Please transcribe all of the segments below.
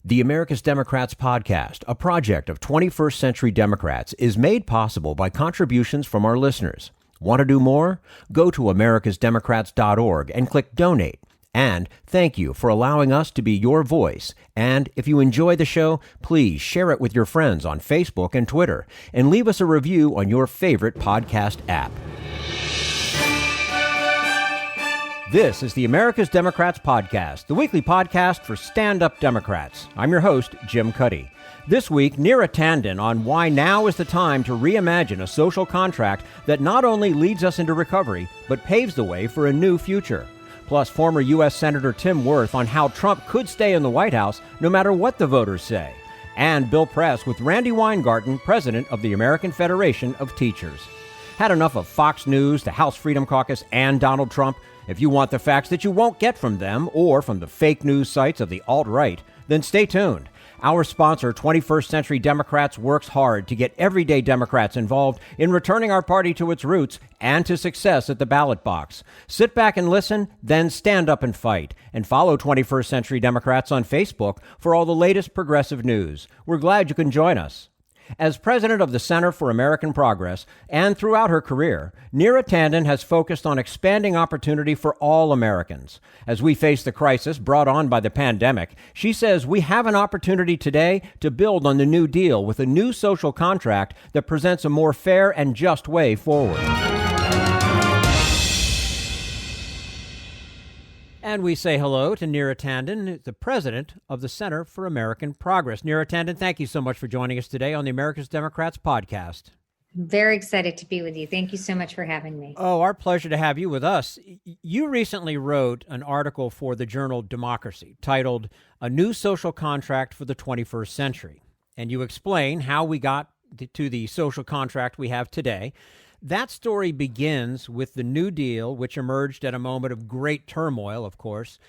The America's Democrats podcast, a project of 21st Century Democrats, is made possible by contributions from our listeners. Want to do more? Go to americasdemocrats.org and click Donate. And thank you for allowing us to be your voice. And if you enjoy the show, please share it with your friends on Facebook and Twitter, and leave us a review on your favorite podcast app. This is the America's Democrats podcast, the weekly podcast for stand-up Democrats. I'm your host, Jim Cuddy. This week, Neera Tanden on why now is the time to reimagine a social contract that not only leads us into recovery, but paves the way for a new future. Plus, former U.S. Senator Tim Wirth on how Trump could stay in the White House no matter what the voters say. And Bill Press with Randi Weingarten, president of the American Federation of Teachers. Had enough of Fox News, the House Freedom Caucus, and Donald Trump? If you want the facts that you won't get from them or from the fake news sites of the alt-right, then stay tuned. Our sponsor, 21st Century Democrats, works hard to get everyday Democrats involved in returning our party to its roots and to success at the ballot box. Sit back and listen, then stand up and fight. And follow 21st Century Democrats on Facebook for all the latest progressive news. We're glad you can join us. As president of the Center for American Progress, and throughout her career, Neera Tanden has focused on expanding opportunity for all Americans. As we face the crisis brought on by the pandemic, she says we have an opportunity today to build on the New Deal with a new social contract that presents a more fair and just way forward. And we say hello to Neera Tanden, the president of the Center for American Progress. Neera Tanden, thank you so much for joining us today on the America's Democrats podcast. Very excited to be with you. Thank you so much for having me. Oh, our pleasure to have you with us. You recently wrote an article for the journal Democracy titled A New Social Contract for the 21st Century. And you explain how we got to the social contract we have today. That story begins with the New Deal, which emerged at a moment of great turmoil, of course.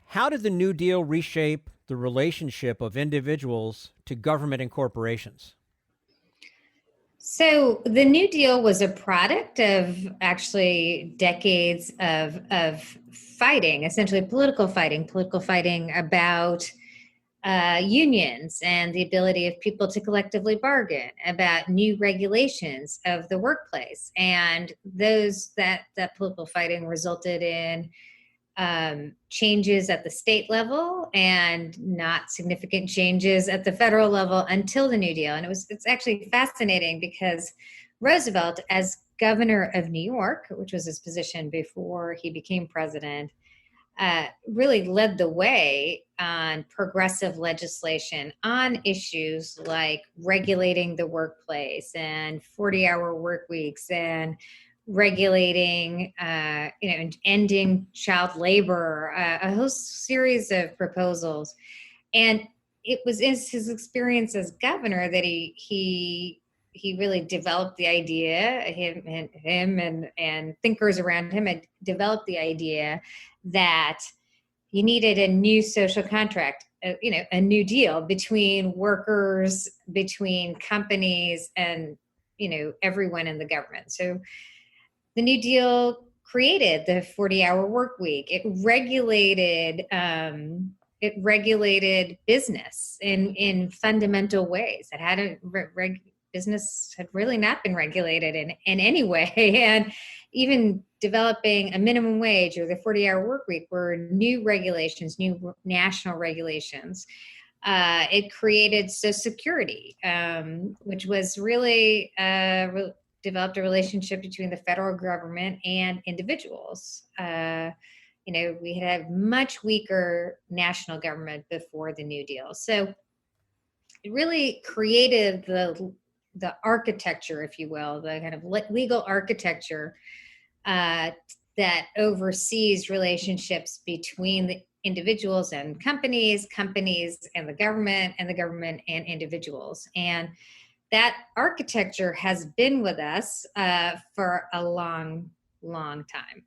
How did the New Deal reshape the relationship of individuals to government and corporations? So the New Deal was a product of actually decades of fighting, essentially political fighting about unions and the ability of people to collectively bargain, about new regulations of the workplace. And that political fighting resulted in changes at the state level and not significant changes at the federal level until the New Deal. And it's actually fascinating because Roosevelt, as governor of New York, which was his position before he became president, really led the way on progressive legislation on issues like regulating the workplace and 40-hour work weeks and regulating, and ending child labor, a whole series of proposals. And it was in his experience as governor that he really developed the idea, him and thinkers around him had developed the idea that you needed a new social contract, a new deal between workers, between companies, and, everyone in the government. So the New Deal created the 40-hour work week. It regulated business in fundamental ways. It hadn't business had really not been regulated in any way. And even developing a minimum wage or the 40-hour work week were new regulations, new national regulations. It created Social Security, which was really developed a relationship between the federal government and individuals. We had a much weaker national government before the New Deal. So it really created the architecture, if you will, the kind of legal architecture that oversees relationships between the individuals and companies and the government and individuals. And that architecture has been with us for a long, long time.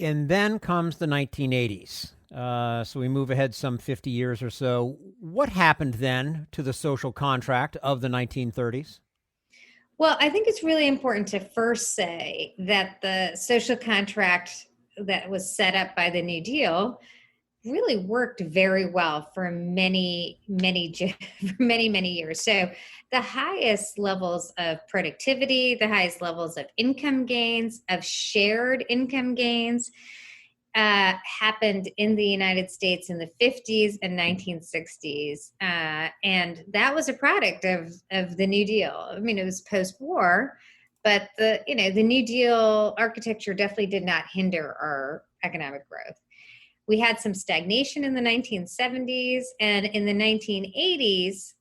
And then comes the 1980s. So we move ahead some 50 years or so. What happened then to the social contract of the 1930s? Well, I think it's really important to first say that the social contract that was set up by the New Deal really worked very well for for many years. So the highest levels of productivity, the highest levels of income gains, of shared income gains, happened in the United States in the 50s and 1960s. And that was a product of the New Deal. I mean, it was post-war, but the New Deal architecture definitely did not hinder our economic growth. We had some stagnation in the 1970s, and in the 1980s,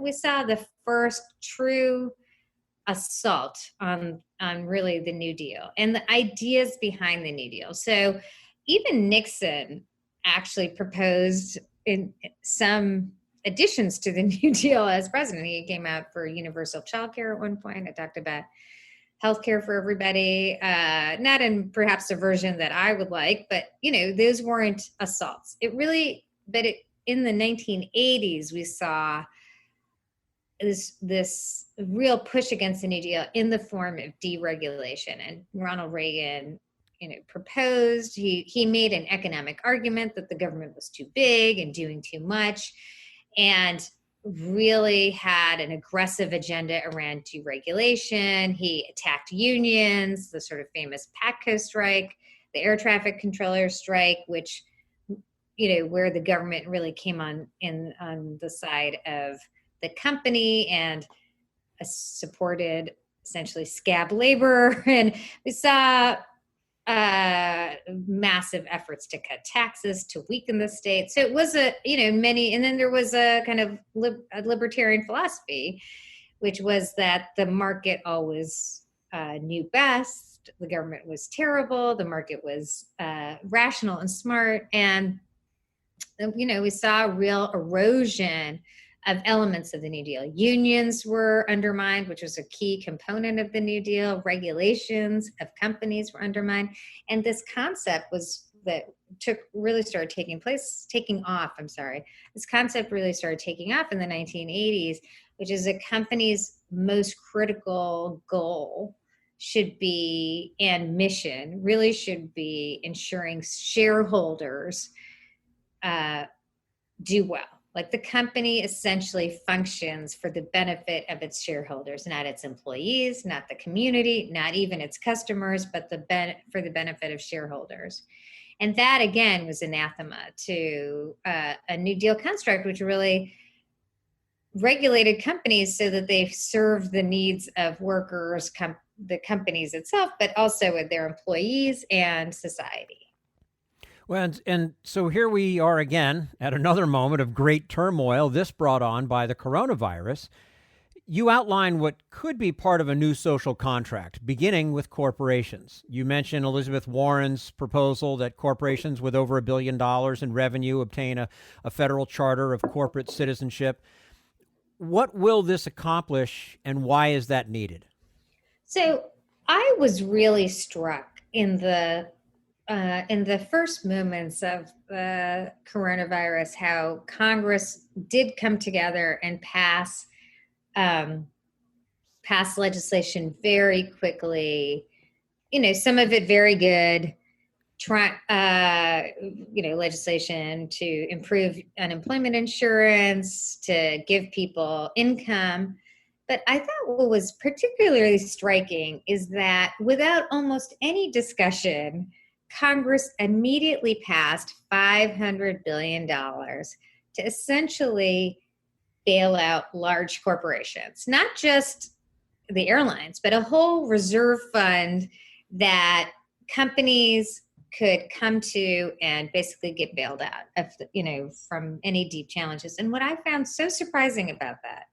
we saw the first true assault on really the New Deal and the ideas behind the New Deal. So even Nixon actually proposed in some additions to the New Deal as president. He came out for universal child care at one point. I talked about healthcare for everybody, not in perhaps a version that I would like, but those weren't assaults. In the 1980s, we saw this real push against the New Deal in the form of deregulation. And Ronald Reagan, proposed, he made an economic argument that the government was too big and doing too much, and really had an aggressive agenda around deregulation. He attacked unions, the sort of famous PATCO strike, the air traffic controller strike, which, where the government really came on the side of the company and supported essentially scab labor. And we saw massive efforts to cut taxes, to weaken the state. So it was and then there was a kind of a libertarian philosophy, which was that the market always knew best. The government was terrible. The market was rational and smart. And, we saw a real erosion of elements of the New Deal. Unions were undermined, which was a key component of the New Deal. Regulations of companies were undermined. And this concept really started taking off. This concept really started taking off in the 1980s, which is a company's most critical goal and mission really should be ensuring shareholders do well. Like the company essentially functions for the benefit of its shareholders, not its employees, not the community, not even its customers, but for the benefit of shareholders. And that, again, was anathema to a New Deal construct, which really regulated companies so that they served the needs of workers, the companies itself, but also with their employees and society. Well, and so here we are again at another moment of great turmoil, this brought on by the coronavirus. You outline what could be part of a new social contract, beginning with corporations. You mentioned Elizabeth Warren's proposal that corporations with over $1 billion in revenue obtain a federal charter of corporate citizenship. What will this accomplish, and why is that needed? So I was really struck in the first moments of the coronavirus, how Congress did come together and pass legislation very quickly. Some of it very good. Legislation to improve unemployment insurance, to give people income. But I thought what was particularly striking is that without almost any discussion, Congress immediately passed $500 billion to essentially bail out large corporations, not just the airlines, but a whole reserve fund that companies could come to and basically get bailed out from any deep challenges. And what I found so surprising about that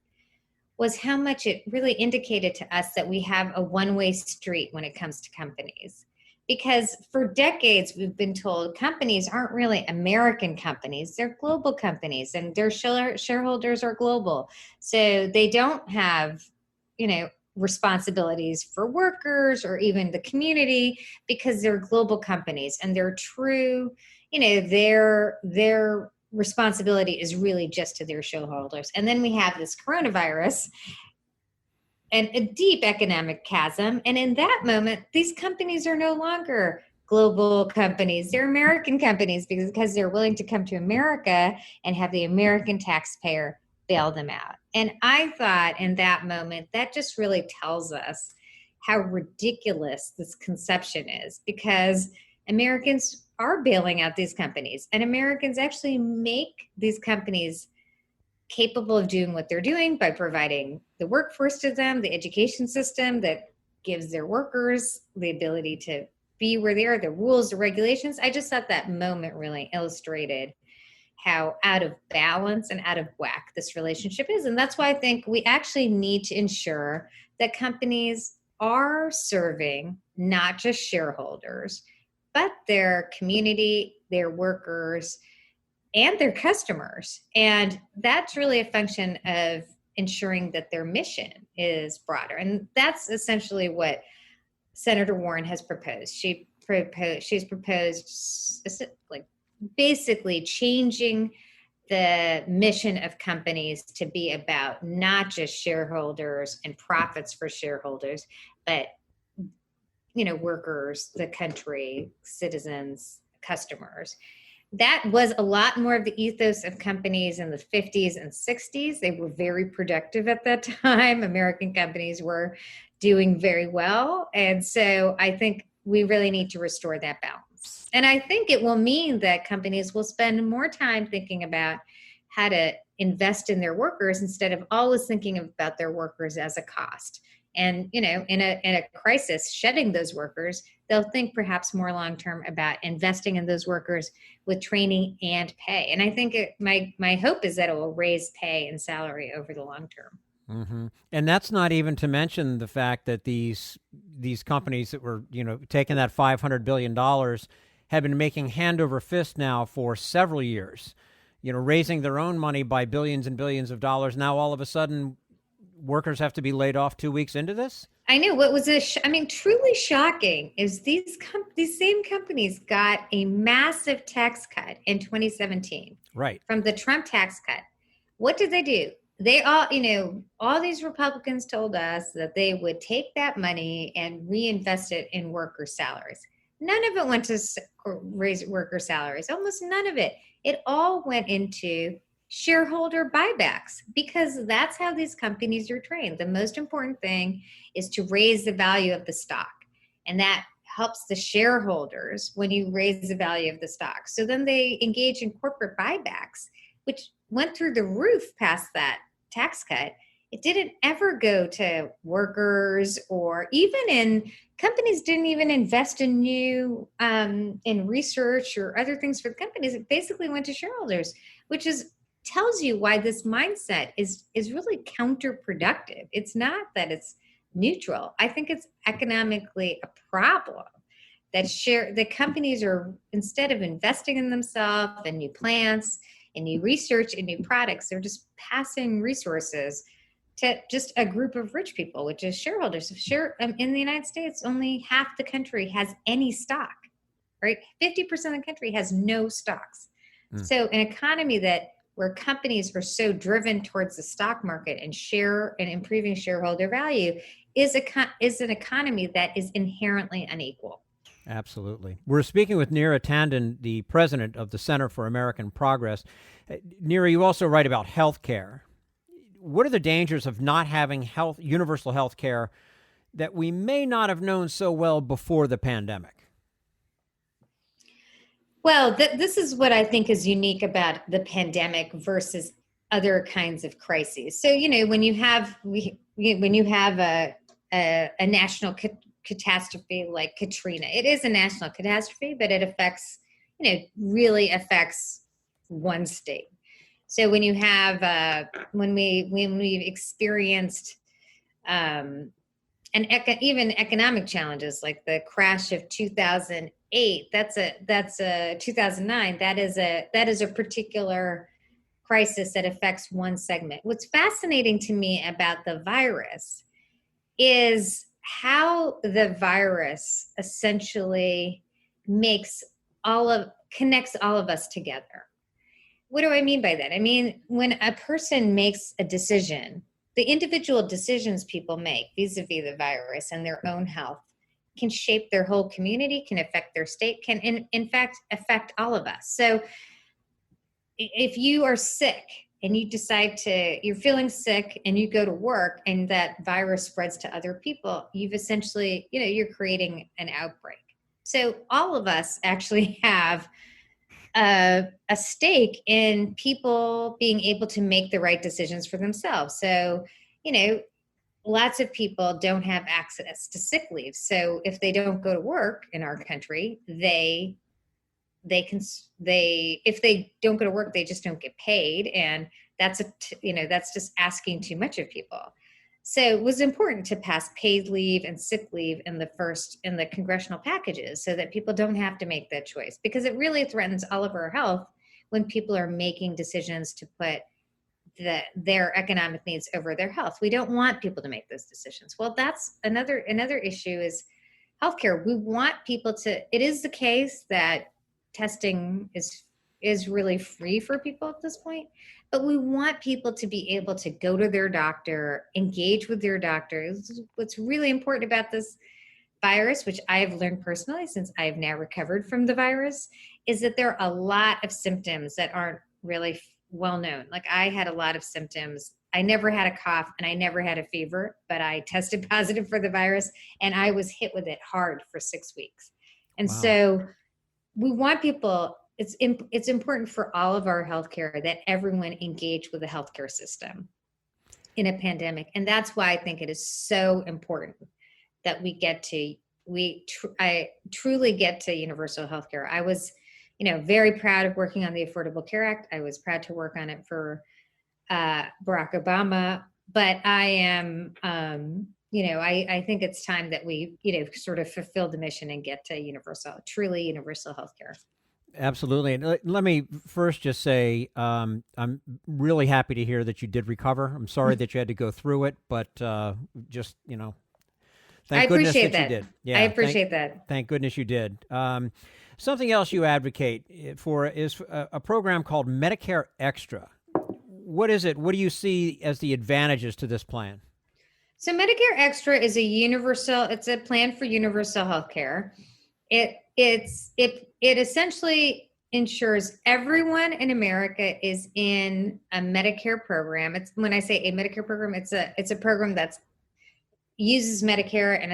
was how much it really indicated to us that we have a one-way street when it comes to companies. Because for decades, we've been told companies aren't really American companies, they're global companies, and their shareholders are global. So they don't have, responsibilities for workers or even the community because they're global companies, and they're true, their responsibility is really just to their shareholders. And then we have this coronavirus and a deep economic chasm. And in that moment, these companies are no longer global companies. They're American companies because they're willing to come to America and have the American taxpayer bail them out. And I thought in that moment, that just really tells us how ridiculous this conception is, because Americans are bailing out these companies, and Americans actually make these companies capable of doing what they're doing by providing the workforce to them, the education system that gives their workers the ability to be where they are, the rules, the regulations. I just thought that moment really illustrated how out of balance and out of whack this relationship is. And that's why I think we actually need to ensure that companies are serving not just shareholders, but their community, their workers, and their customers. And that's really a function of ensuring that their mission is broader. And that's essentially what Senator Warren has proposed. She's proposed like basically changing the mission of companies to be about not just shareholders and profits for shareholders, but workers, the country, citizens, customers. That was a lot more of the ethos of companies in the 50s and 60s. They were very productive at that time. American companies were doing very well. And so I think we really need to restore that balance. And I think it will mean that companies will spend more time thinking about how to invest in their workers instead of always thinking about their workers as a cost. And, in a crisis, shedding those workers, they'll think perhaps more long-term about investing in those workers with training and pay. And I think my hope is that it will raise pay and salary over the long term. Mm-hmm. And that's not even to mention the fact that these companies that were, taking that $500 billion have been making hand over fist now for several years, raising their own money by billions and billions of dollars. Now, all of a sudden, workers have to be laid off 2 weeks into this? I know. What was truly shocking is these same companies got a massive tax cut in 2017. Right. From the Trump tax cut. What did they do? They all these Republicans told us that they would take that money and reinvest it in worker salaries. None of it went to raise worker salaries. Almost none of it. It all went into shareholder buybacks, because that's how these companies are trained. The most important thing is to raise the value of the stock. And that helps the shareholders when you raise the value of the stock. So then they engage in corporate buybacks, which went through the roof past that tax cut. It didn't ever go to workers, or even companies didn't even invest in new in research or other things for the companies. It basically went to shareholders, which tells you why this mindset is really counterproductive. It's not that it's neutral. I think it's economically a problem that the companies are, instead of investing in themselves and new plants and new research and new products, they're just passing resources to just a group of rich people, which is shareholders. In the United States, only half the country has any stock, right? 50% of the country has no stocks. So an economy where companies are so driven towards the stock market and improving shareholder value is an economy that is inherently unequal. Absolutely. We're speaking with Neera Tanden, the president of the Center for American Progress. Neera, you also write about health care. What are the dangers of not having universal health care that we may not have known so well before the pandemic? Well, this is what I think is unique about the pandemic versus other kinds of crises. So, when you have a national catastrophe like Katrina, it is a national catastrophe, but it really affects one state. So when you have when we've experienced even economic challenges like the crash of 2008, that's a 2009. That is a particular crisis that affects one segment. What's fascinating to me about the virus is how the virus essentially connects all of us together. What do I mean by that? I mean, when a person makes a decision, the individual decisions people make vis-a-vis the virus and their own health can shape their whole community, can affect their state, can in fact affect all of us. So if you are sick and you decide you're feeling sick and you go to work and that virus spreads to other people, you've essentially, you're creating an outbreak. So all of us actually have a stake in people being able to make the right decisions for themselves. So, lots of people don't have access to sick leave. So if they don't go to work in our country, if they don't go to work, they just don't get paid. And that's that's just asking too much of people. So it was important to pass paid leave and sick leave in the congressional packages so that people don't have to make that choice, because it really threatens all of our health when people are making decisions to put their economic needs over their health. We don't want people to make those decisions. Well, that's another issue is healthcare. We want people it is the case that testing is really free for people at this point, but we want people to be able to go to their doctor, engage with their doctor. What's really important about this virus, which I have learned personally since I have now recovered from the virus, is that there are a lot of symptoms that aren't really well known. Like I had a lot of symptoms. I never had a cough and I never had a fever, but I tested positive for the virus and I was hit with it hard for 6 weeks. And Wow. So we want people, it's important for all of our healthcare that everyone engage with the healthcare system in a pandemic. And that's why I think it is so important that I truly get to universal healthcare. I was very proud of working on the Affordable Care Act. I was proud to work on it for Barack Obama, but I am, I think it's time that we, sort of fulfill the mission and get to truly universal healthcare. Absolutely. And let me first just say I'm really happy to hear that you did recover. I'm sorry that you had to go through it, but just, thank goodness that you did. Yeah, I appreciate that. Thank goodness you did. Something else you advocate for is a program called Medicare Extra. What is it? What do you see as the advantages to this plan? So Medicare Extra is it's a plan for universal health care. It essentially ensures everyone in America is in a Medicare program. When I say a Medicare program, it's a program that uses Medicare and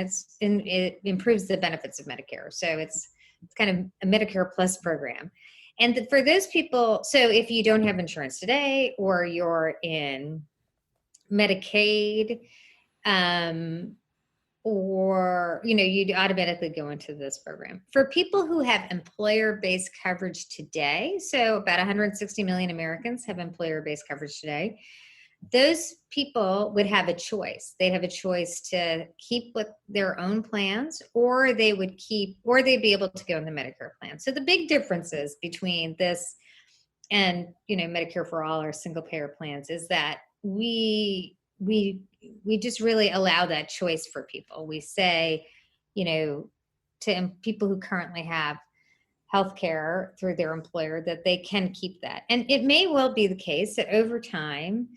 it improves the benefits of Medicare. So it's kind of a Medicare Plus program. And for those people, so if you don't have insurance today or you're in Medicaid, or, you'd automatically go into this program. For people who have employer-based coverage today, so about 160 million Americans have employer-based coverage today, those people would have a choice. They'd have a choice to keep with their own plans, or they'd be able to go in the Medicare plan. So the big differences between this and, Medicare for All or single payer plans is that we just really allow that choice for people. We say, to people who currently have healthcare through their employer that they can keep that. And it may well be the case that over time,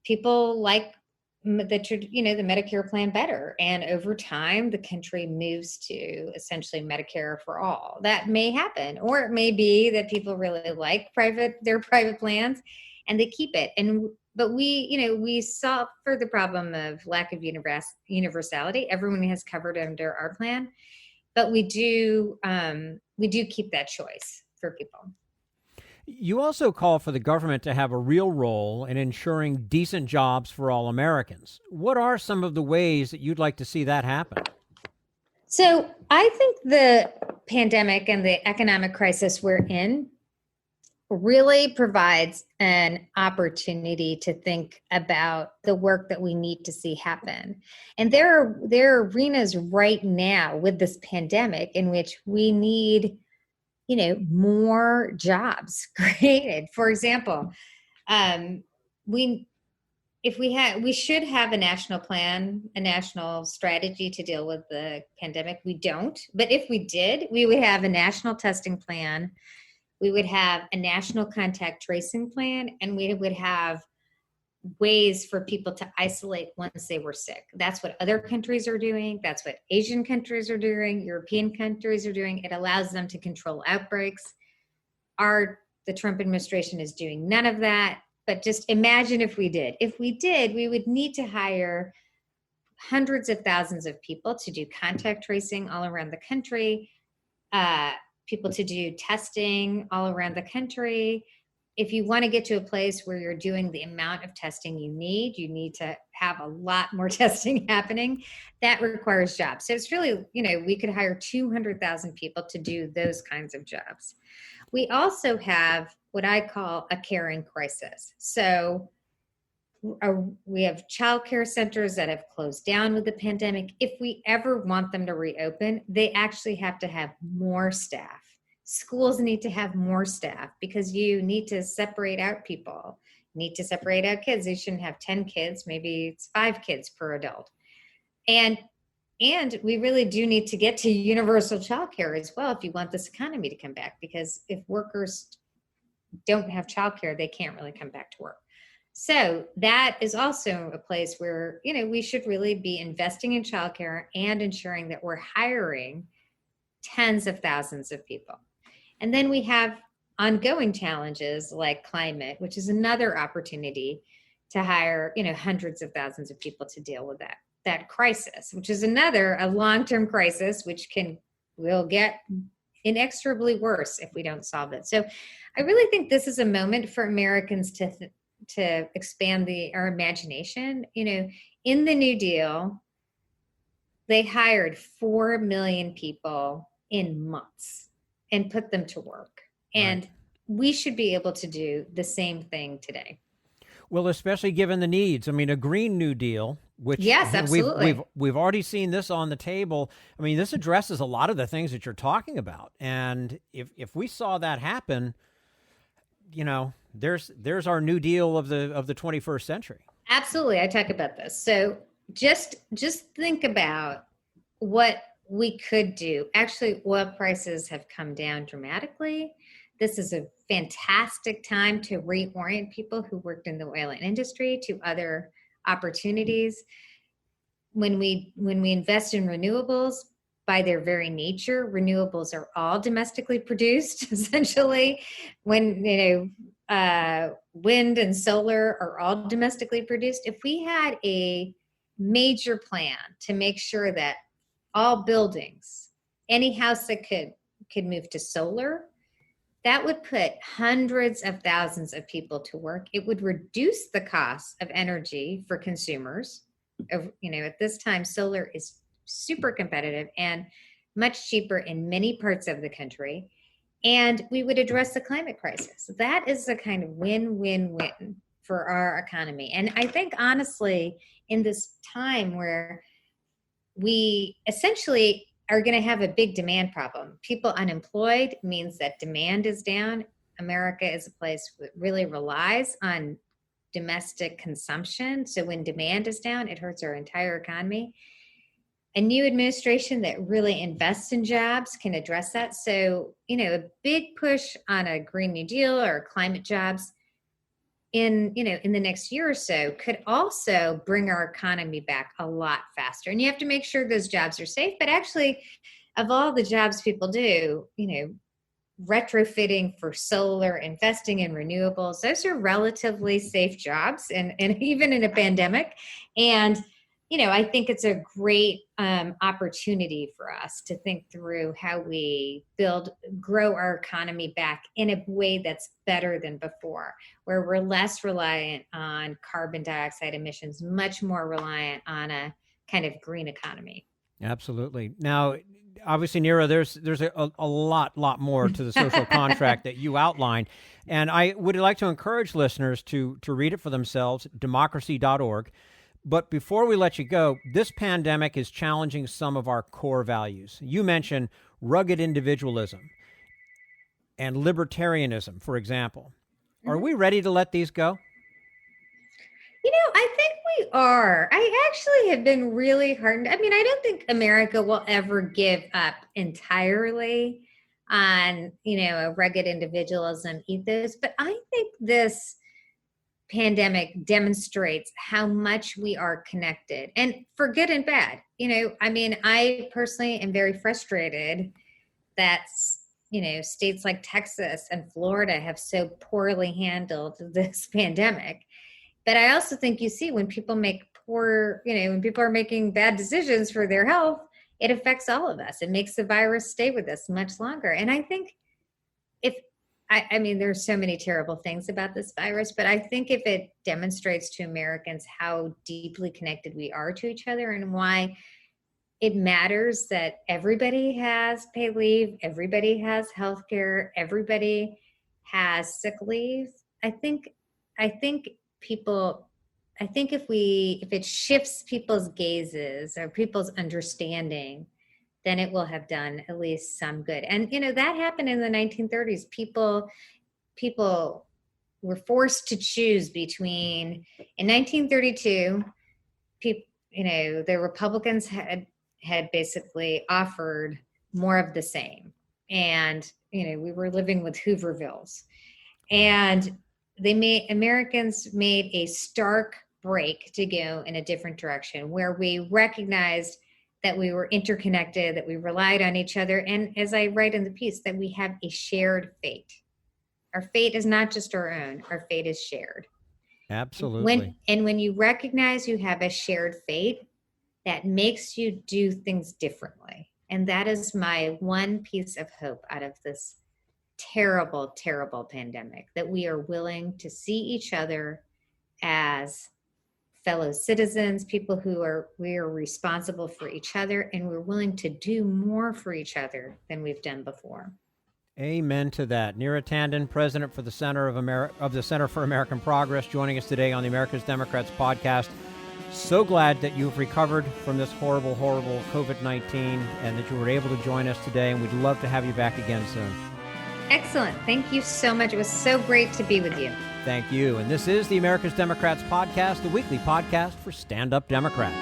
people like the Medicare plan better. And over time, the country moves to essentially Medicare for all. That may happen. Or it may be that people really like their private plans and they keep it. But we solve for the problem of lack of universality. Everyone has covered under our plan, but we do keep that choice for people. You also call for the government to have a real role in ensuring decent jobs for all Americans. What are some of the ways that you'd like to see that happen? So I think the pandemic and the economic crisis we're in really provides an opportunity to think about the work that we need to see happen. And there are arenas right now with this pandemic in which we need more jobs created. For example, we should have a national plan, a national strategy to deal with the pandemic. We don't, but if we did, we would have a national testing plan. We would have a national contact tracing plan, and we would have ways for people to isolate once they were sick. That's what other countries are doing. That's what Asian countries are doing. European countries are doing. It allows them to control outbreaks. The Trump administration is doing none of that. But just imagine if we did. If we did, we would need to hire hundreds of thousands of people to do contact tracing all around the country, people to do testing all around the country. If you want to get to a place where you're doing the amount of testing you need to have a lot more testing happening. That requires jobs. So it's really, we could hire 200,000 people to do those kinds of jobs. We also have what I call a caring crisis. So we have childcare centers that have closed down with the pandemic. If we ever want them to reopen, they actually have to have more staff. Schools need to have more staff because you need to separate out people, need to separate out kids. You shouldn't have 10 kids, maybe it's 5 kids per adult. And we really do need to get to universal childcare as well if you want this economy to come back, because if workers don't have childcare, they can't really come back to work. So that is also a place where, we should really be investing in childcare and ensuring that we're hiring tens of thousands of people. And then we have ongoing challenges like climate, which is another opportunity to hire, hundreds of thousands of people to deal with that crisis, which is a long-term crisis, which will get inexorably worse if we don't solve it. So I really think this is a moment for Americans to expand our imagination. In the New Deal, they hired 4 million people in months and put them to work. And right. We should be able to do the same thing today. Well, especially given the needs. I mean, a Green New Deal, which yes, absolutely. We've already seen this on the table. I mean, this addresses a lot of the things that you're talking about. And if we saw that happen, there's our New Deal of the 21st century. Absolutely. I talk about this. So just think about what we could do. Actually, oil prices have come down dramatically. This is a fantastic time to reorient people who worked in the oil industry to other opportunities. When we invest in renewables, by their very nature, renewables are all domestically produced, essentially. When, wind and solar are all domestically produced. If we had a major plan to make sure that all buildings, any house that could move to solar, that would put hundreds of thousands of people to work. It would reduce the cost of energy for consumers. At this time, solar is super competitive and much cheaper in many parts of the country. And we would address the climate crisis. That is a kind of win-win-win for our economy. And I think, honestly, in this time where we essentially are going to have a big demand problem. People unemployed means that demand is down. America is a place that really relies on domestic consumption. So when demand is down, it hurts our entire economy. A new administration that really invests in jobs can address that. So, a big push on a Green New Deal or climate jobs in the next year or so could also bring our economy back a lot faster. And you have to make sure those jobs are safe. But actually, of all the jobs people do, retrofitting for solar, investing in renewables, those are relatively safe jobs, and even in a pandemic. And I think it's a great opportunity for us to think through how we grow our economy back in a way that's better than before, where we're less reliant on carbon dioxide emissions, much more reliant on a kind of green economy. Absolutely. Now, obviously, Neera, there's a lot more to the social contract that you outlined. And I would like to encourage listeners to read it for themselves, democracy.org. But before we let you go, this pandemic is challenging some of our core values. You mentioned rugged individualism and libertarianism, for example. Are we ready to let these go? I think we are. I actually have been really heartened. I mean, I don't think America will ever give up entirely on, a rugged individualism ethos, but I think this pandemic demonstrates how much we are connected, and for good and bad. I personally am very frustrated that, states like Texas and Florida have so poorly handled this pandemic. But I also think you see when people make when people are making bad decisions for their health, it affects all of us. It makes the virus stay with us much longer. And I think there's so many terrible things about this virus, but I think if it demonstrates to Americans how deeply connected we are to each other and why it matters that everybody has paid leave, everybody has health care, everybody has sick leave. I think if it shifts people's gazes or people's understanding, then it will have done at least some good. And that happened in the 1930s. People were forced to choose between, in 1932, the Republicans had basically offered more of the same. And, we were living with Hoovervilles. And Americans made a stark break to go in a different direction where we recognized that we were interconnected, that we relied on each other. And as I write in the piece, that we have a shared fate. Our fate is not just our own, our fate is shared. Absolutely. When you recognize you have a shared fate, that makes you do things differently. And that is my one piece of hope out of this terrible, terrible pandemic, that we are willing to see each other as fellow citizens, people we are responsible for each other, and we're willing to do more for each other than we've done before. Amen to that. Neera Tanden, president for the Center of the Center for American Progress, joining us today on the America's Democrats podcast. So glad that you've recovered from this horrible, horrible COVID-19 and that you were able to join us today, and we'd love to have you back again soon. Excellent. Thank you so much. It was so great to be with you. Thank you. And this is the America's Democrats podcast, the weekly podcast for stand-up Democrats.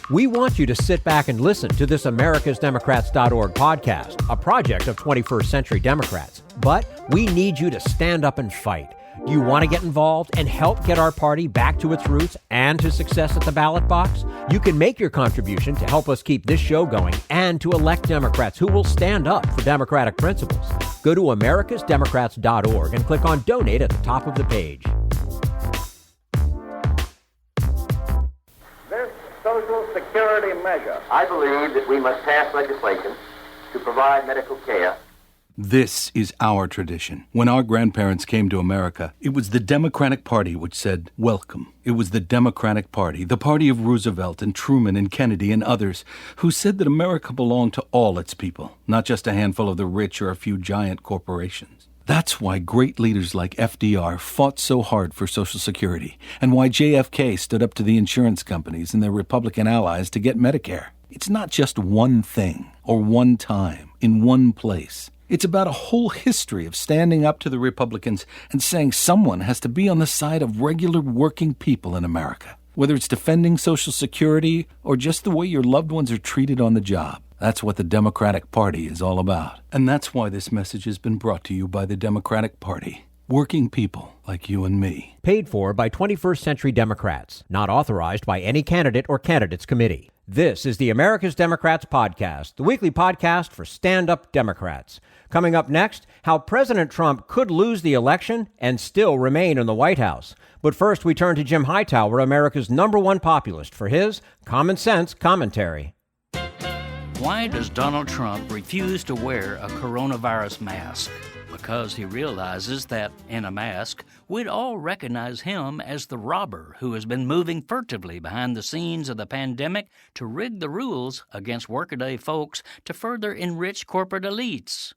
We want you to sit back and listen to this americasdemocrats.org podcast, a project of 21st Century Democrats. But we need you to stand up and fight. Do you want to get involved and help get our party back to its roots and to success at the ballot box? You can make your contribution to help us keep this show going and to elect Democrats who will stand up for democratic principles. Go to americasdemocrats.org and click on Donate at the top of the page. This Social Security measure, I believe that we must pass legislation to provide medical care. This is our tradition. When our grandparents came to America, it was the Democratic Party which said, welcome. It was the Democratic Party, the party of Roosevelt and Truman and Kennedy and others, who said that America belonged to all its people, not just a handful of the rich or a few giant corporations. That's why great leaders like FDR fought so hard for Social Security, and why JFK stood up to the insurance companies and their Republican allies to get Medicare. It's not just one thing, or one time, in one place. It's about a whole history of standing up to the Republicans and saying someone has to be on the side of regular working people in America, whether it's defending Social Security or just the way your loved ones are treated on the job. That's what the Democratic Party is all about. And that's why this message has been brought to you by the Democratic Party. Working people like you and me. Paid for by 21st Century Democrats. Not authorized by any candidate or candidates committee. This is the America's Democrats podcast, the weekly podcast for stand-up Democrats. Coming up next, how President Trump could lose the election and still remain in the White House. But first, we turn to Jim Hightower, America's #1 populist, for his common sense commentary. Why does Donald Trump refuse to wear a coronavirus mask? Because he realizes that, in a mask, we'd all recognize him as the robber who has been moving furtively behind the scenes of the pandemic to rig the rules against workaday folks to further enrich corporate elites.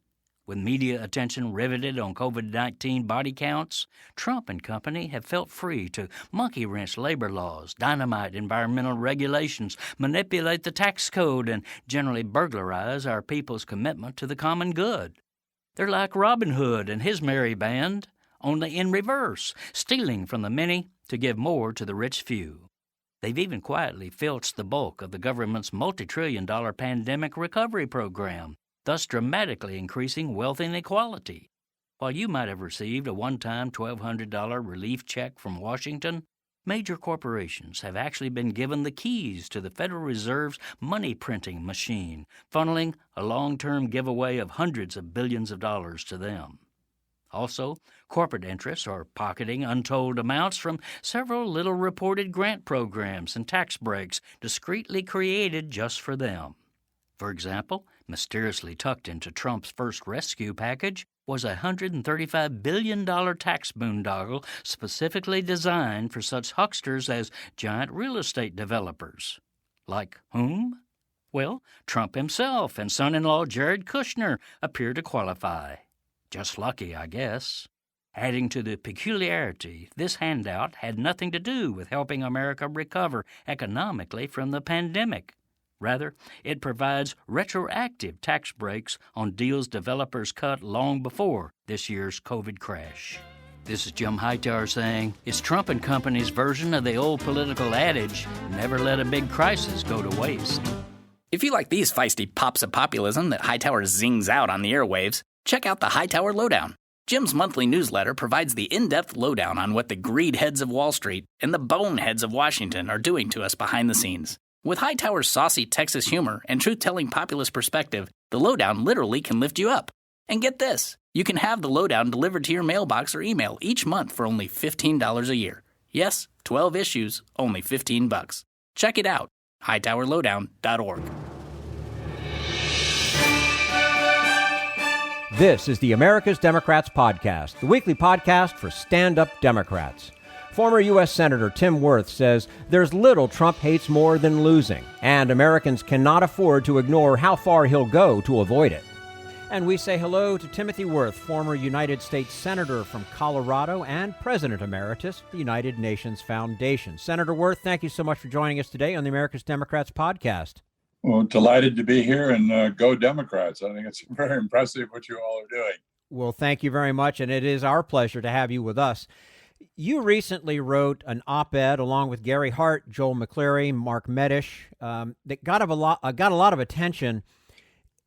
With media attention riveted on COVID-19 body counts, Trump and company have felt free to monkey-wrench labor laws, dynamite environmental regulations, manipulate the tax code, and generally burglarize our people's commitment to the common good. They're like Robin Hood and his merry band, only in reverse, stealing from the many to give more to the rich few. They've even quietly filched the bulk of the government's multi-trillion-dollar pandemic recovery program, thus dramatically increasing wealth inequality. While you might have received a one-time $1,200 relief check from Washington, major corporations have actually been given the keys to the Federal Reserve's money printing machine, funneling a long-term giveaway of hundreds of billions of dollars to them. Also, corporate interests are pocketing untold amounts from several little reported grant programs and tax breaks discreetly created just for them. For example, mysteriously tucked into Trump's first rescue package was a $135 billion tax boondoggle specifically designed for such hucksters as giant real estate developers. Like whom? Well, Trump himself and son-in-law Jared Kushner appear to qualify. Just lucky, I guess. Adding to the peculiarity, this handout had nothing to do with helping America recover economically from the pandemic. Rather, it provides retroactive tax breaks on deals developers cut long before this year's COVID crash. This is Jim Hightower saying, it's Trump and company's version of the old political adage, never let a big crisis go to waste. If you like these feisty pops of populism that Hightower zings out on the airwaves, check out the Hightower Lowdown. Jim's monthly newsletter provides the in-depth lowdown on what the greed heads of Wall Street and the boneheads of Washington are doing to us behind the scenes. With Hightower's saucy Texas humor and truth-telling populist perspective, the lowdown literally can lift you up. And get this, you can have the lowdown delivered to your mailbox or email each month for only $15 a year. Yes, 12 issues, only $15. Check it out, hightowerlowdown.org. This is the America's Democrats Podcast, the weekly podcast for stand-up Democrats. Former U.S. Senator Tim Wirth says there's little Trump hates more than losing, and Americans cannot afford to ignore how far he'll go to avoid it. And we say hello to Timothy Wirth, former United States Senator from Colorado and President Emeritus of the United Nations Foundation. Senator Wirth, thank you so much for joining us today on the America's Democrats Podcast. Well, delighted to be here, and go Democrats. I think it's very impressive what you all are doing. Well, thank you very much, and it is our pleasure to have you with us. You recently wrote an op-ed along with Gary Hart, Joel McCleary, Mark Medish that got a lot of attention.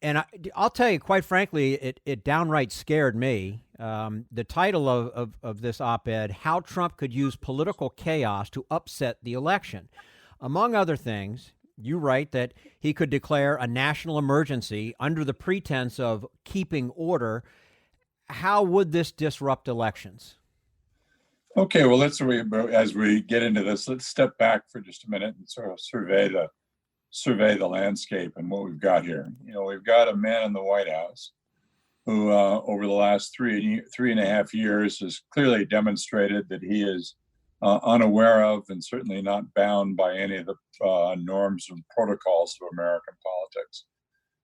And I'll tell you, quite frankly, it downright scared me. The title of this op-ed, How Trump Could Use Political Chaos to Upset the Election. Among other things, you write that he could declare a national emergency under the pretense of keeping order. How would this disrupt elections? Okay, well, as we get into this, let's step back for just a minute and sort of survey the landscape and what we've got here. You know, we've got a man in the White House who, over the last three and a half years, has clearly demonstrated that he is unaware of and certainly not bound by any of the norms and protocols of American politics.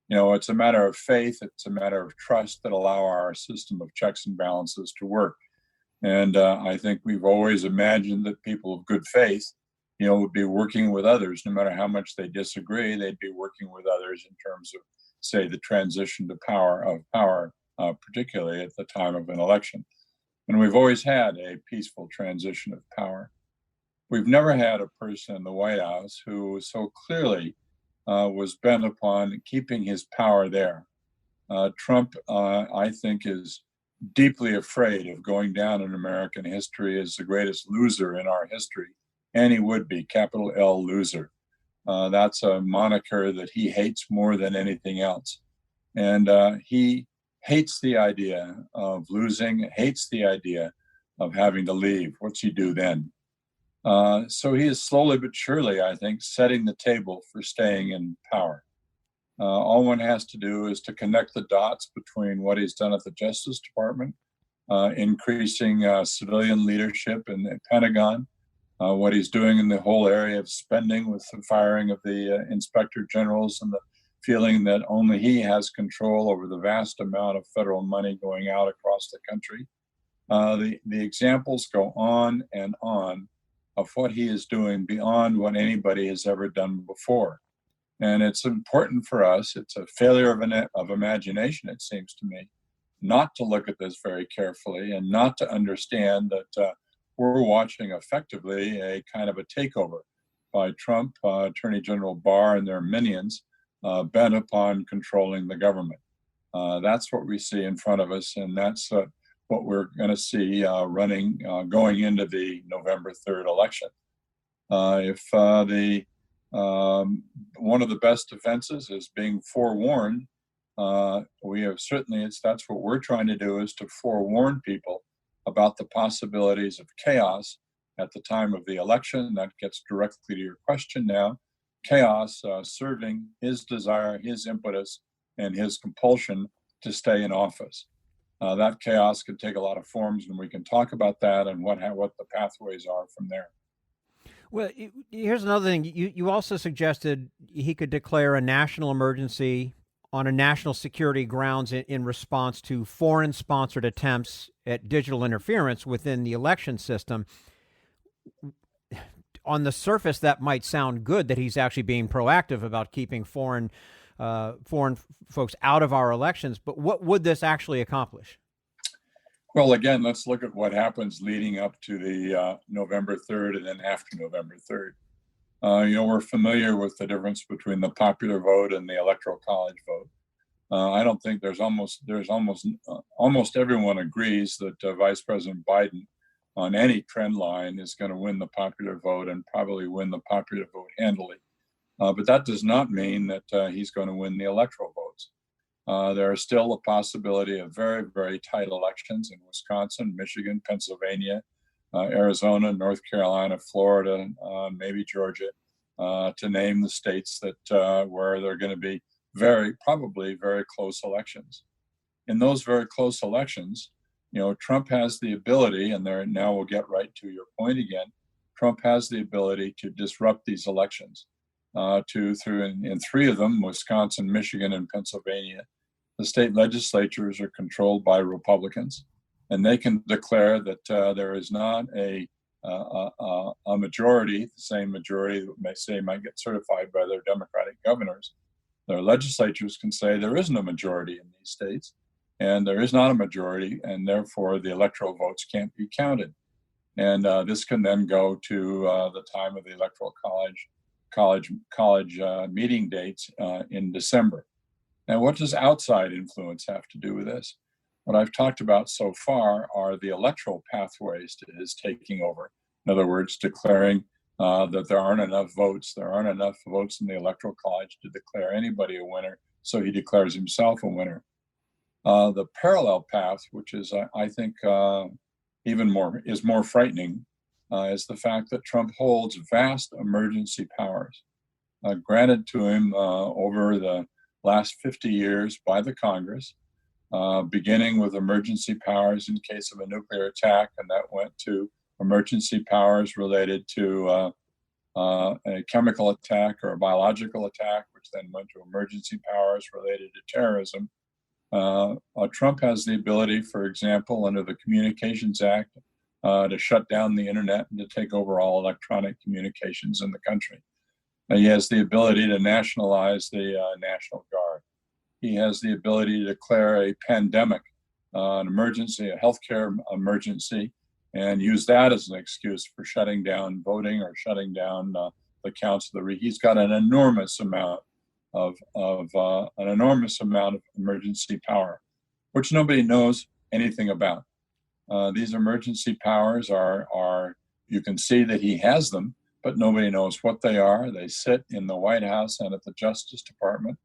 You know, it's a matter of faith, it's a matter of trust that allow our system of checks and balances to work. And I think we've always imagined that people of good faith, you know, would be working with others, no matter how much they disagree, they'd be working with others in terms of, say, the transition to power, particularly at the time of an election. And we've always had a peaceful transition of power. We've never had a person in the White House who so clearly was bent upon keeping his power there. Trump, I think, is deeply afraid of going down in American history as the greatest loser in our history, and he would be, capital L, loser. That's a moniker that he hates more than anything else. And he hates the idea of losing, hates the idea of having to leave. What's he do then? So he is slowly but surely, I think, setting the table for staying in power. All one has to do is to connect the dots between what he's done at the Justice Department, increasing civilian leadership in the Pentagon, what he's doing in the whole area of spending with the firing of the inspector generals and the feeling that only he has control over the vast amount of federal money going out across the country. The examples go on and on of what he is doing beyond what anybody has ever done before. And it's important for us, it's a failure of imagination, it seems to me, not to look at this very carefully and not to understand that we're watching effectively a kind of a takeover by Trump, Attorney General Barr and their minions, bent upon controlling the government. That's what we see in front of us, and that's what we're going to see going into the November 3rd election. If one of the best defenses is being forewarned, we have certainly, that's what we're trying to do, is to forewarn people about the possibilities of chaos at the time of the election. That gets directly to your question now. Chaos serving his desire, his impetus, and his compulsion to stay in office. That chaos could take a lot of forms, and we can talk about that and what the pathways are from there. Well, here's another thing. You also suggested he could declare a national emergency on a national security grounds in response to foreign-sponsored attempts at digital interference within the election system. On the surface, that might sound good, that he's actually being proactive about keeping foreign folks out of our elections. But what would this actually accomplish? Well, again, let's look at what happens leading up to the November 3rd and then after November 3rd. We're familiar with the difference between the popular vote and the electoral college vote. I don't think almost everyone agrees that Vice President Biden on any trend line is going to win the popular vote and probably win the popular vote handily. But that does not mean that he's going to win the electoral votes. There is still a possibility of very, very tight elections in Wisconsin, Michigan, Pennsylvania, Arizona, North Carolina, Florida, maybe Georgia, to name the states that where there are going to be probably very close elections. In those very close elections, Trump has the ability, and now we'll get right to your point again, Trump has the ability to disrupt these elections. In three of them, Wisconsin, Michigan, and Pennsylvania, the state legislatures are controlled by Republicans, and they can declare that there is not a majority, the same majority that might get certified by their Democratic governors. Their legislatures can say there isn't a majority in these states, and there is not a majority, and therefore the electoral votes can't be counted. And this can then go to the time of the electoral college meeting dates in December. Now, what does outside influence have to do with this? What I've talked about so far are the electoral pathways to his taking over. In other words, declaring that there aren't enough votes in the electoral college to declare anybody a winner, so he declares himself a winner. The parallel path, which is, I think, more frightening, is the fact that Trump holds vast emergency powers granted to him over the last 50 years by the Congress, beginning with emergency powers in case of a nuclear attack, and that went to emergency powers related to a chemical attack or a biological attack, which then went to emergency powers related to terrorism. Trump has the ability, for example, under the Communications Act, to shut down the internet and to take over all electronic communications in the country. He has the ability to nationalize the National Guard. He has the ability to declare a pandemic, an emergency, a healthcare emergency, and use that as an excuse for shutting down voting or shutting down the counts of he's got an enormous amount of emergency power, which nobody knows anything about. These emergency powers are you can see that he has them, but nobody knows what they are. They sit in the White House and at the Justice Department.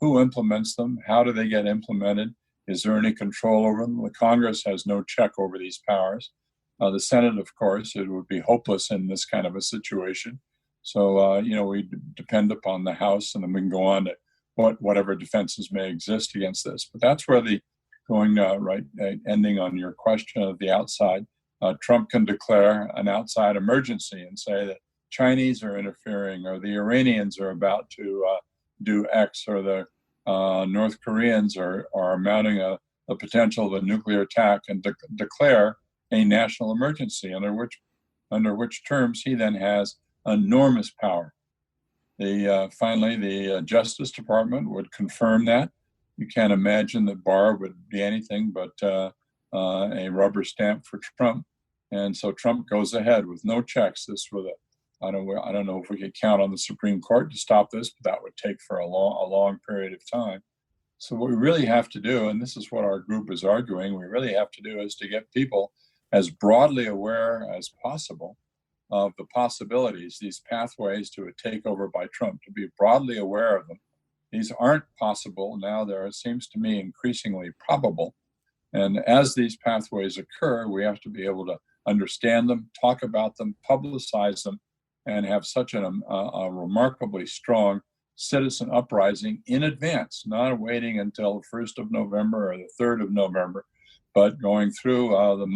Who implements them? How do they get implemented? Is there any control over them? The Congress has no check over these powers. The Senate, of course, it would be hopeless in this kind of a situation. So, we depend upon the House, and then we can go on to whatever defenses may exist against this. But that's where ending on your question of the outside, Trump can declare an outside emergency and say that Chinese are interfering, or the Iranians are about to do X, or the North Koreans are mounting a potential of a nuclear attack, and declare a national emergency, under which terms he then has enormous power. Finally, the Justice Department would confirm that. You can't imagine that Barr would be anything but a rubber stamp for Trump, and so Trump goes ahead with no checks. I don't know if we could count on the Supreme Court to stop this, but that would take for a long period of time. So what we really have to do, and this is what our group is arguing, we really have to do is to get people as broadly aware as possible of the possibilities, these pathways to a takeover by Trump, to be broadly aware of them. These aren't possible now. There seems to me increasingly probable. And as these pathways occur, we have to be able to understand them, talk about them, publicize them, and have such a remarkably strong citizen uprising in advance, not waiting until the 1st of November or the 3rd of November, but going through the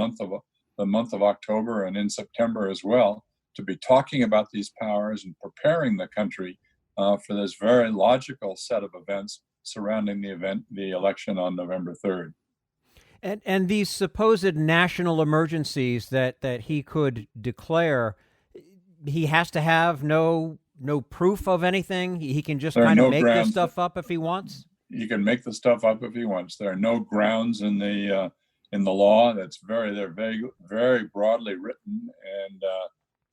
month of October and in September as well, to be talking about these powers and preparing the country for this very logical set of events surrounding the election on November 3rd. And these supposed national emergencies that he could declare, he has to have no proof of anything. He can just kind of make this stuff up if he wants. He can make the stuff up if he wants. There are no grounds in the law. They're very broadly written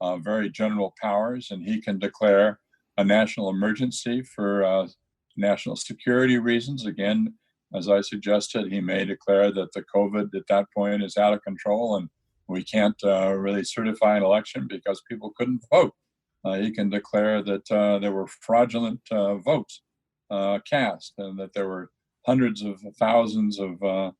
and very general powers, and he can declare a national emergency for national security reasons. Again, as I suggested, he may declare that the COVID at that point is out of control and we can't really certify an election because people couldn't vote. He can declare that there were fraudulent votes cast and that there were hundreds of thousands of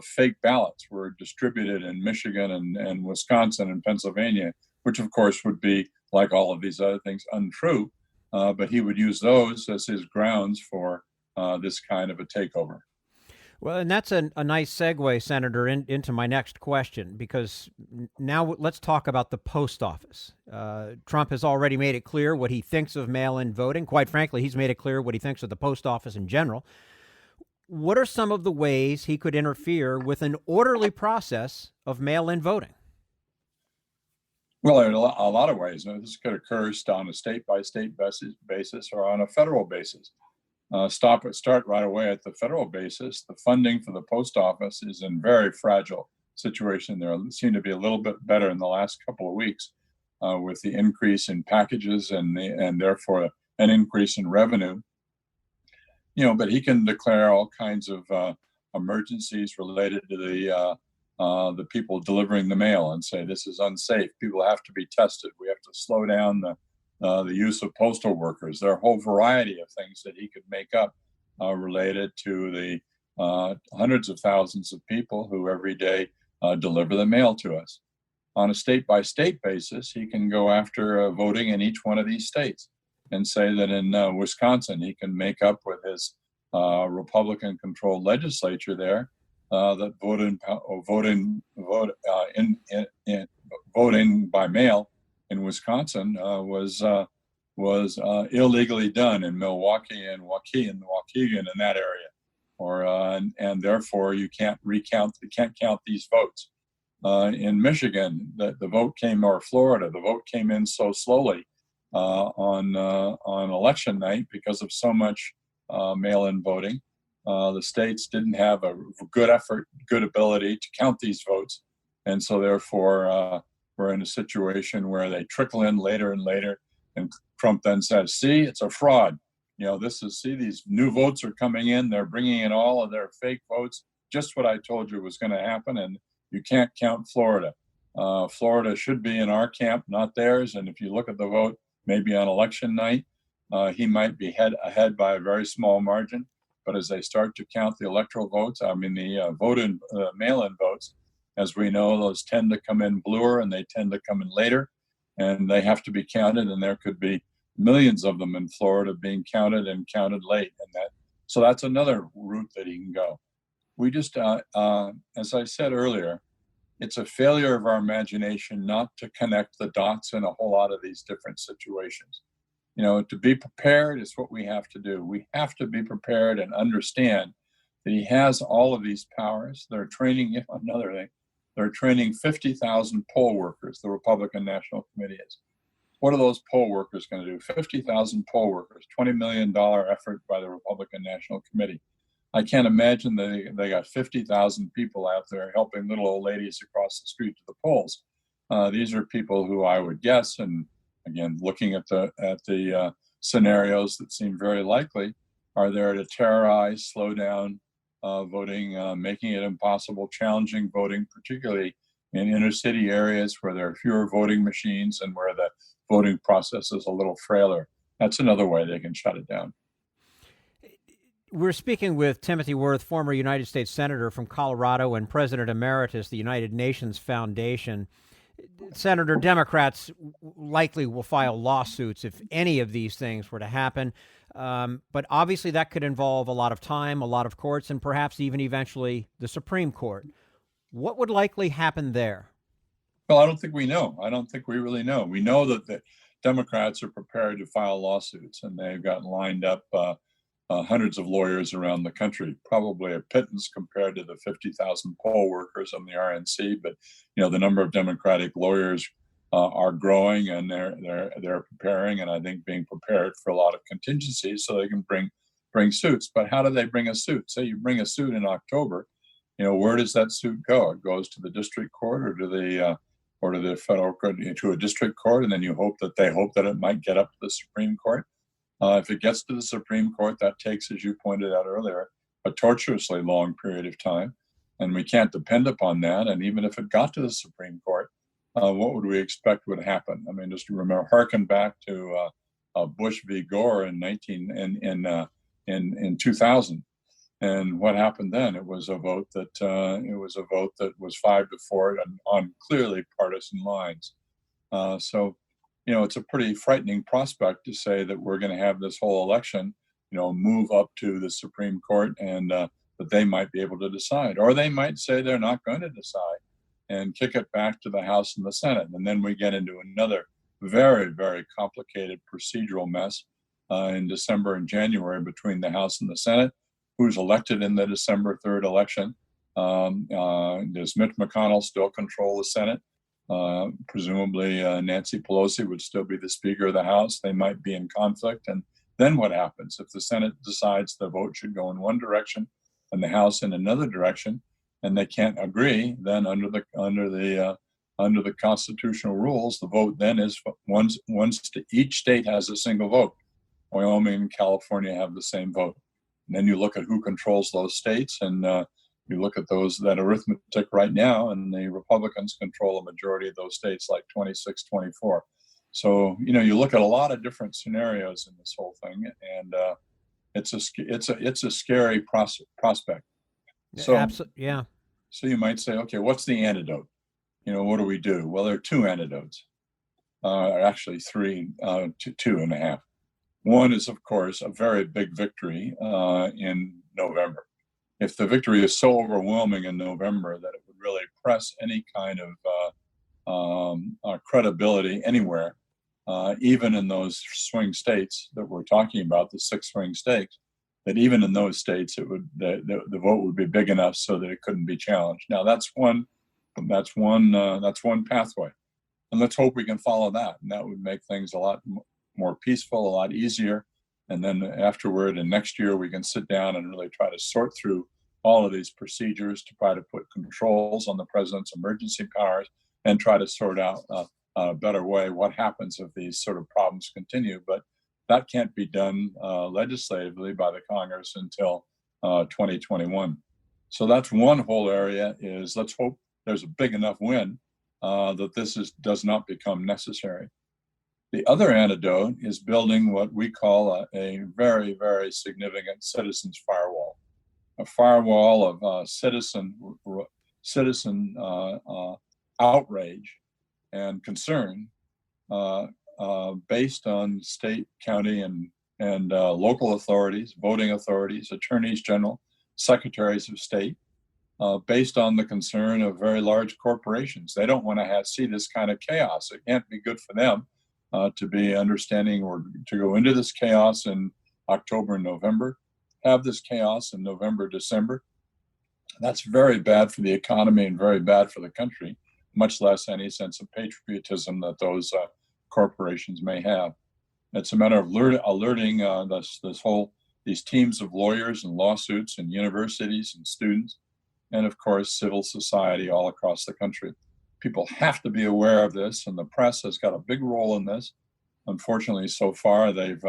fake ballots were distributed in Michigan and Wisconsin and Pennsylvania, which of course would be, like all of these other things, untrue. But he would use those as his grounds for this kind of a takeover. Well, and that's a nice segue, Senator, into my next question, because now let's talk about the post office. Trump has already made it clear what he thinks of mail-in voting. Quite frankly, he's made it clear what he thinks of the post office in general. What are some of the ways he could interfere with an orderly process of mail-in voting? Well, there are a lot of ways. This could occur on a state-by-state basis or on a federal basis. Start right away at the federal basis. The funding for the post office is in very fragile situation. There seem to be a little bit better in the last couple of weeks with the increase in packages and therefore an increase in revenue. But he can declare all kinds of emergencies related to the people delivering the mail and say this is unsafe. People have to be tested. We have to slow down the use of postal workers. There are a whole variety of things that he could make up related to the hundreds of thousands of people who every day deliver the mail to us. On a state-by-state basis, he can go after voting in each one of these states and say that in Wisconsin, he can make up with his Republican-controlled legislature there that voting by mail in Wisconsin was illegally done in Milwaukee and Waukegan in that area, and therefore you can't count these votes. In Michigan, the vote came, or Florida, the vote came in so slowly on election night because of so much mail-in voting. The states didn't have a good ability to count these votes, and so therefore we're in a situation where they trickle in later and later, and Trump then says, "See, it's a fraud. These new votes are coming in. They're bringing in all of their fake votes. Just what I told you was going to happen, and you can't count Florida. Florida should be in our camp, not theirs. And if you look at the vote, maybe on election night, he might be ahead by a very small margin. But as they start to count the electoral votes, the mail-in votes, as we know, those tend to come in bluer and they tend to come in later, and they have to be counted. And there could be millions of them in Florida being counted late, so that's another route that he can go. We just, as I said earlier, it's a failure of our imagination not to connect the dots in a whole lot of these different situations. To be prepared is what we have to do. We have to be prepared and understand that he has all of these powers. They're training, another thing, they're training 50,000 poll workers, the Republican National Committee is. What are those poll workers going to do? 50,000 poll workers, $20 million effort by the Republican National Committee. I can't imagine they got 50,000 people out there helping little old ladies across the street to the polls. These are people who I would guess, and again, looking at the scenarios that seem very likely, are there to terrorize, slow down voting, making it impossible, challenging voting, particularly in inner city areas where there are fewer voting machines and where the voting process is a little frailer. That's another way they can shut it down. We're speaking with Timothy Wirth, former United States Senator from Colorado and President Emeritus of the United Nations Foundation. Senator, Democrats likely will file lawsuits if any of these things were to happen. But obviously that could involve a lot of time, a lot of courts, and perhaps even eventually the Supreme Court. What would likely happen there? Well, I don't think we know. I don't think we really know. We know that the Democrats are prepared to file lawsuits, and they've got lined up hundreds of lawyers around the country, probably a pittance compared to the 50,000 poll workers on the RNC. But the number of Democratic lawyers are growing, and they're preparing, and I think being prepared for a lot of contingencies so they can bring suits. But how do they bring a suit? Say you bring a suit in October, where does that suit go? It goes to the district court or to the federal court, to a district court, and then they hope that it might get up to the Supreme Court. If it gets to the Supreme Court, that takes, as you pointed out earlier, a tortuously long period of time, and we can't depend upon that. And even if it got to the Supreme Court, what would we expect would happen? I mean, just remember, harken back to Bush v. Gore in 2000, and what happened then? It was a vote that was 5-4 on clearly partisan lines. So it's a pretty frightening prospect to say that we're going to have this whole election, move up to the Supreme Court, and that they might be able to decide, or they might say they're not going to decide and kick it back to the House and the Senate. And then we get into another very, very complicated procedural mess in December and January between the House and the Senate. Who's elected in the December 3rd election? Does Mitch McConnell still control the Senate? Presumably Nancy Pelosi would still be the Speaker of the House. They might be in conflict. And then what happens if the Senate decides the vote should go in one direction and the House in another direction, and they can't agree? Then under the constitutional rules, the vote then is each state has a single vote. Wyoming and California have the same vote. And then you look at who controls those states, and you look at that arithmetic right now, and the Republicans control a majority of those states, like 26-24. So you look at a lot of different scenarios in this whole thing, and it's a scary prospect. So absolutely, yeah. So you might say, okay, what's the antidote? What do we do? Well, there are two antidotes, actually three, two and a half. One is, of course, a very big victory in November. If the victory is so overwhelming in November that it would really press any kind of credibility anywhere, even in those swing states that we're talking about, the 6 swing states, that even in those states, the vote would be big enough so that it couldn't be challenged. Now that's one pathway, and let's hope we can follow that, and that would make things a lot more peaceful, a lot easier. And then afterward, and next year, we can sit down and really try to sort through all of these procedures to try to put controls on the president's emergency powers and try to sort out a better way what happens if these sort of problems continue. But that can't be done legislatively by the Congress until 2021. So that's one whole area. Is let's hope there's a big enough win that this does not become necessary. The other antidote is building what we call a very, very significant citizens firewall, a firewall of citizen outrage and concern based on state, county, and local authorities, voting authorities, attorneys general, secretaries of state, based on the concern of very large corporations. They don't want to see this kind of chaos. It can't be good for them to be understanding or to go into this chaos in October and November, have this chaos in November, December. That's very bad for the economy and very bad for the country, much less any sense of patriotism that those corporations may have. It's a matter of alerting these teams of lawyers and lawsuits and universities and students, and of course, civil society all across the country. People have to be aware of this, and the press has got a big role in this. Unfortunately, so far they've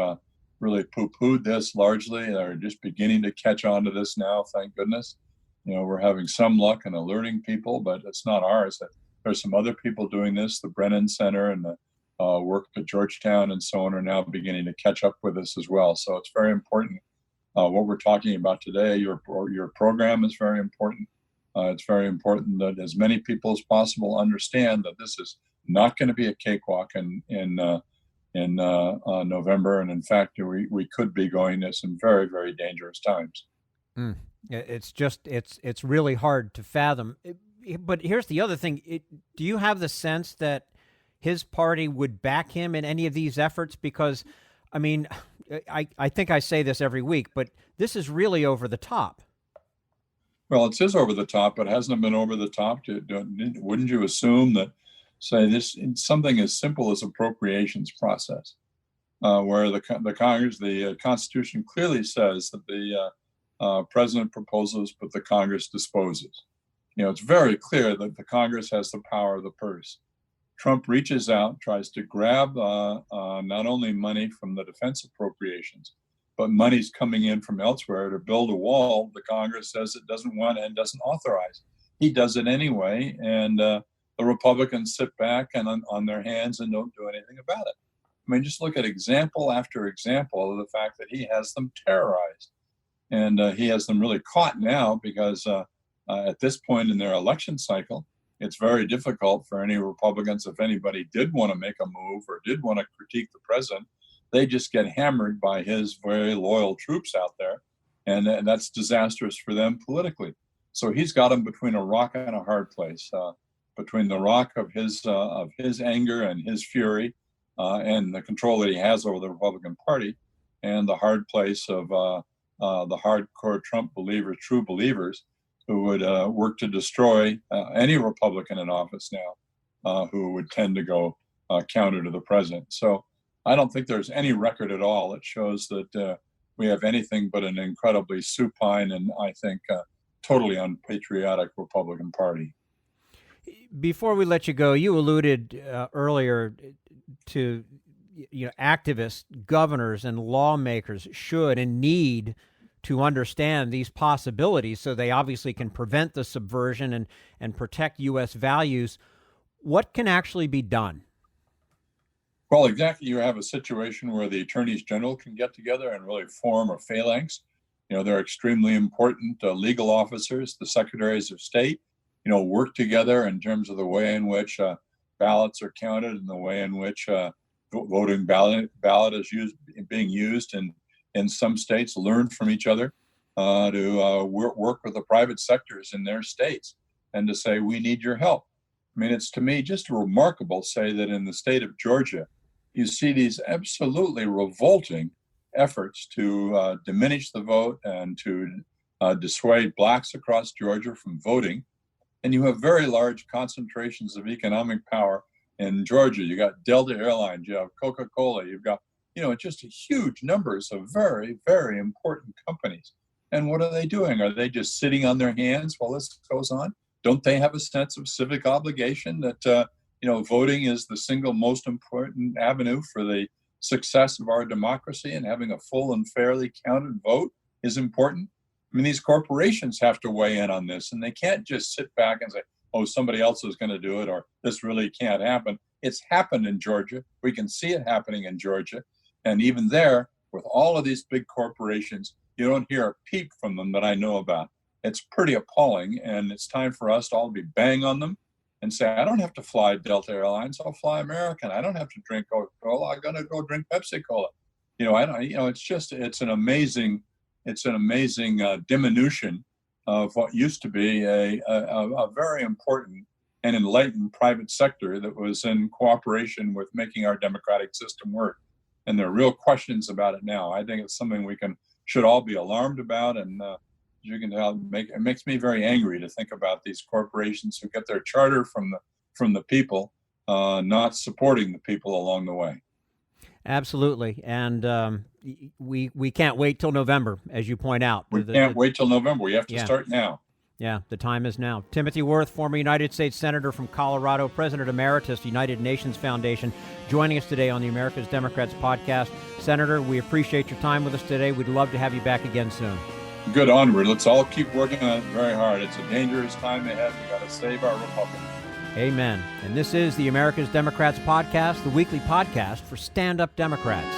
really poo-pooed this largely. They're just beginning to catch on to this now, thank goodness. We're having some luck in alerting people, but it's not ours. There's some other people doing this. The Brennan Center and the work at Georgetown and so on are now beginning to catch up with us as well. So it's very important. What we're talking about today, your program is very important. It's very important that as many people as possible understand that this is not going to be a cakewalk in November, and in fact, we could be going to some very, very dangerous times. It's really hard to fathom. But here's the other thing: do you have the sense that his party would back him in any of these efforts? Because, I mean, I think I say this every week, but this is really over the top. Well, it is over the top, but hasn't it been over the top? Wouldn't you assume that, say, this something as simple as appropriations process, where the Congress, the Constitution clearly says that the president proposes, but the Congress disposes. It's very clear that the Congress has the power of the purse. Trump reaches out, tries to grab not only money from the defense appropriations, but money's coming in from elsewhere to build a wall the Congress says it doesn't want and doesn't authorize. He does it anyway, and the Republicans sit back and on their hands and don't do anything about it. I mean, just look at example after example of the fact that he has them terrorized. And he has them really caught now because at this point in their election cycle, it's very difficult for any Republicans, if anybody did want to make a move or did want to critique the president, they just get hammered by his very loyal troops out there. And that's disastrous for them politically. So he's got them between a rock and a hard place, between the rock of his anger and his fury and the control that he has over the Republican Party, and the hard place of the hardcore Trump believers, true believers, who would work to destroy any Republican in office now, who would tend to go counter to the president. So I don't think there's any record at all that shows that we have anything but an incredibly supine and, I think, totally unpatriotic Republican Party. Before we let you go, you alluded earlier to activists, governors, and lawmakers should and need to understand these possibilities so they obviously can prevent the subversion and protect U.S. values. What can actually be done? Well, exactly. You have a situation where the attorneys general can get together and really form a phalanx. They're extremely important legal officers, the secretaries of state, work together in terms of the way in which ballots are counted and the way in which voting ballot is being used in some states, learn from each other to work with the private sectors in their states and to say, we need your help. I mean, it's to me just remarkable, say, that in the state of Georgia, you see these absolutely revolting efforts to diminish the vote and to dissuade blacks across Georgia from voting. And you have very large concentrations of economic power in Georgia. You got Delta Airlines, you have Coca-Cola, you've got, just huge numbers of very, very important companies. And what are they doing? Are they just sitting on their hands while this goes on? Don't they have a sense of civic obligation that, voting is the single most important avenue for the success of our democracy, and having a full and fairly counted vote is important? I mean, these corporations have to weigh in on this, and they can't just sit back and say, oh, somebody else is going to do it, or this really can't happen. It's happened in Georgia. We can see it happening in Georgia. And even there, with all of these big corporations, you don't hear a peep from them that I know about. It's pretty appalling, and it's time for us to all be bang on them and say, I don't have to fly Delta Airlines, I'll fly American. I don't have to drink Coca-Cola, I'm gonna go drink Pepsi-Cola. It's an amazing diminution of what used to be a very important and enlightened private sector that was in cooperation with making our democratic system work. And there are real questions about it now. I think it's something we should all be alarmed about, and you can tell, it makes me very angry to think about these corporations who get their charter from the people, not supporting the people along the way. Absolutely, and we can't wait till November, as you point out. We can't wait till November. We have to start now. Yeah, the time is now. Timothy Wirth, former United States Senator from Colorado, President Emeritus, United Nations Foundation, joining us today on the America's Democrats podcast. Senator, we appreciate your time with us today. We'd love to have you back again soon. Good, onward. Let's all keep working on it very hard. It's a dangerous time ahead. We've got to save our republic. Amen. And this is the America's Democrats podcast, the weekly podcast for stand-up Democrats.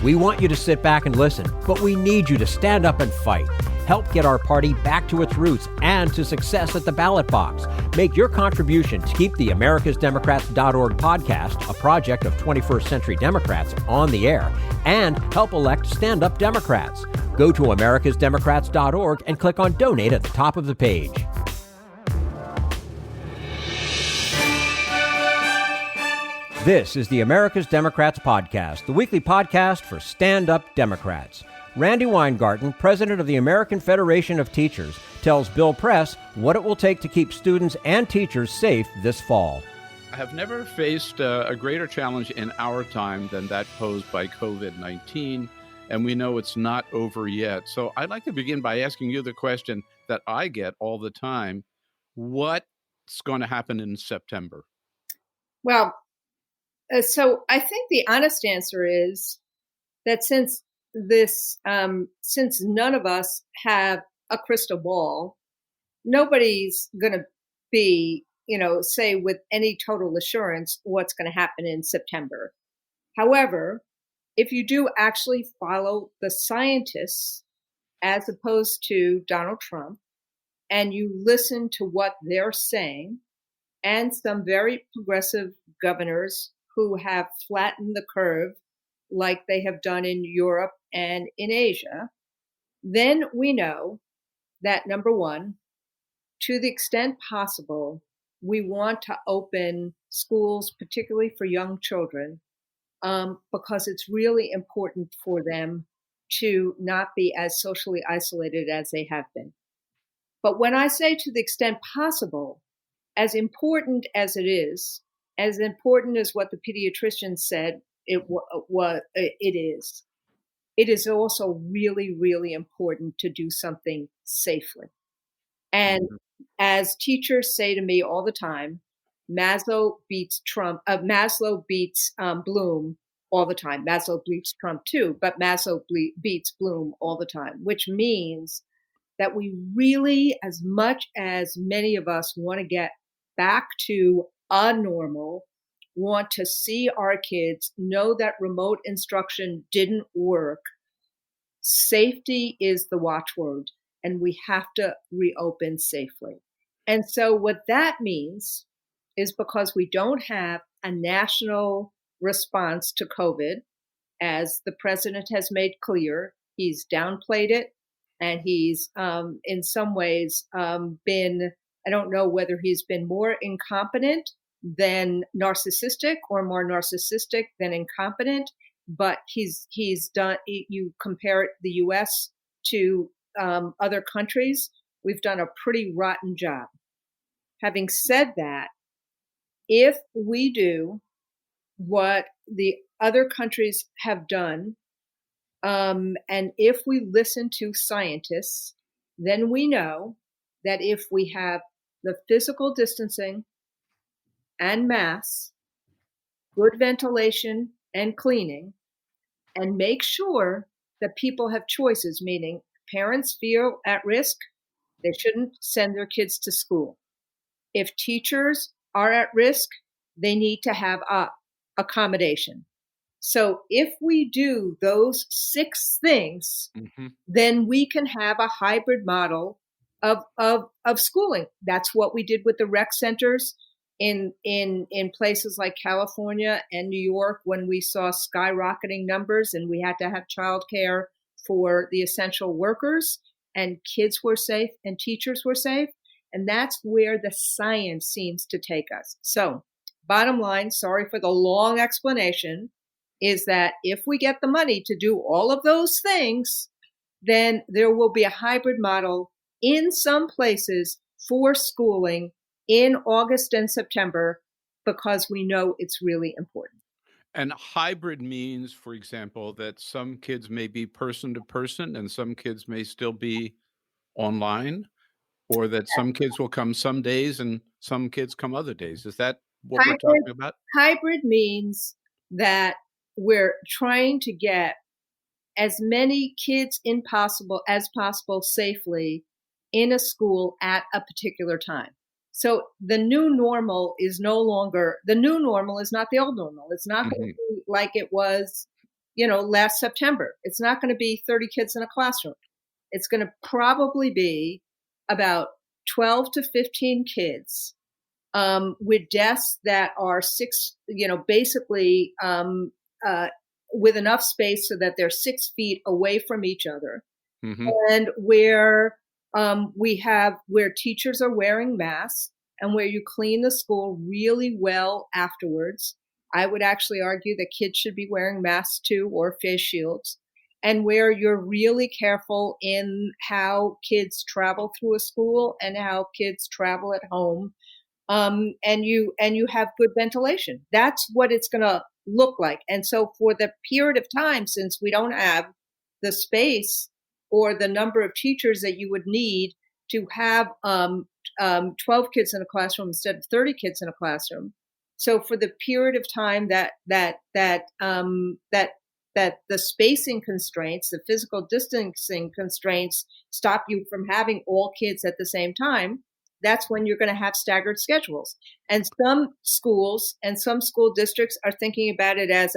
We want you to sit back and listen, but we need you to stand up and fight. Help get our party back to its roots and to success at the ballot box. Make your contribution to keep the americasdemocrats.org podcast, a project of 21st Century Democrats, on the air, and help elect stand-up Democrats. Go to americasdemocrats.org and click on Donate at the top of the page. This is the America's Democrats podcast, the weekly podcast for stand-up Democrats. Randi Weingarten, president of the American Federation of Teachers, tells Bill Press what it will take to keep students and teachers safe this fall. I have never faced a greater challenge in our time than that posed by COVID-19, and we know it's not over yet. So I'd like to begin by asking you the question that I get all the time. What's going to happen in September? Well, so I think the honest answer is that since none of us have a crystal ball, nobody's going to be, say with any total assurance what's going to happen in September. However, if you do actually follow the scientists as opposed to Donald Trump, and you listen to what they're saying, and some very progressive governors who have flattened the curve like they have done in Europe and in Asia, then we know that, number one, to the extent possible, we want to open schools, particularly for young children, because it's really important for them to not be as socially isolated as they have been. But when I say to the extent possible, as important as it is, as important as what the pediatrician said it is, it is also really, really important to do something safely. And as teachers say to me all the time, Maslow beats Bloom all the time. Maslow beats Trump too, but Maslow beats Bloom all the time, which means that we really, as much as many of us want to get back to a normal, want to see our kids know that remote instruction didn't work, safety is the watchword, and we have to reopen safely. And so what that means is, because we don't have a national response to COVID, as the president has made clear, he's downplayed it, and he's in some ways been, I don't know whether he's been more incompetent than narcissistic or more narcissistic than incompetent, but he's done, you compare the US to other countries, we've done a pretty rotten job. Having said that, if we do what the other countries have done, and if we listen to scientists, then we know that if we have the physical distancing and masks, good ventilation and cleaning, and make sure that people have choices, meaning parents feel at risk, they shouldn't send their kids to school. If teachers are at risk, they need to have accommodation. So if we do those 6 things, then we can have a hybrid model of schooling. That's what we did with the rec centers in places like California and New York, when we saw skyrocketing numbers and we had to have childcare for the essential workers, and kids were safe and teachers were safe. And that's where the science seems to take us. So bottom line, sorry for the long explanation, is that if we get the money to do all of those things, then there will be a hybrid model in some places for schooling in August and September, because we know it's really important. And hybrid means, for example, that some kids may be person to person and some kids may still be online, or that some kids will come some days and some kids come other days. Is that what we're Hybrid, talking about? hybrid means that we're trying to get as many kids as possible safely in a school at a particular time. So the new normal is not the old normal. It's not going to be like it was, last September. It's not going to be 30 kids in a classroom. It's going to probably be about 12 to 15 kids with desks that are basically with enough space so that they're 6 feet away from each other, and where where teachers are wearing masks and where you clean the school really well afterwards. I would actually argue that kids should be wearing masks too, or face shields, and where you're really careful in how kids travel through a school and how kids travel at home. And you have good ventilation. That's what it's going to look like. And so for the period of time, since we don't have the space or the number of teachers that you would need to have 12 kids in a classroom instead of 30 kids in a classroom. So for the period of time that the spacing constraints, the physical distancing constraints stop you from having all kids at the same time, that's when you're going to have staggered schedules. And some schools and some school districts are thinking about it as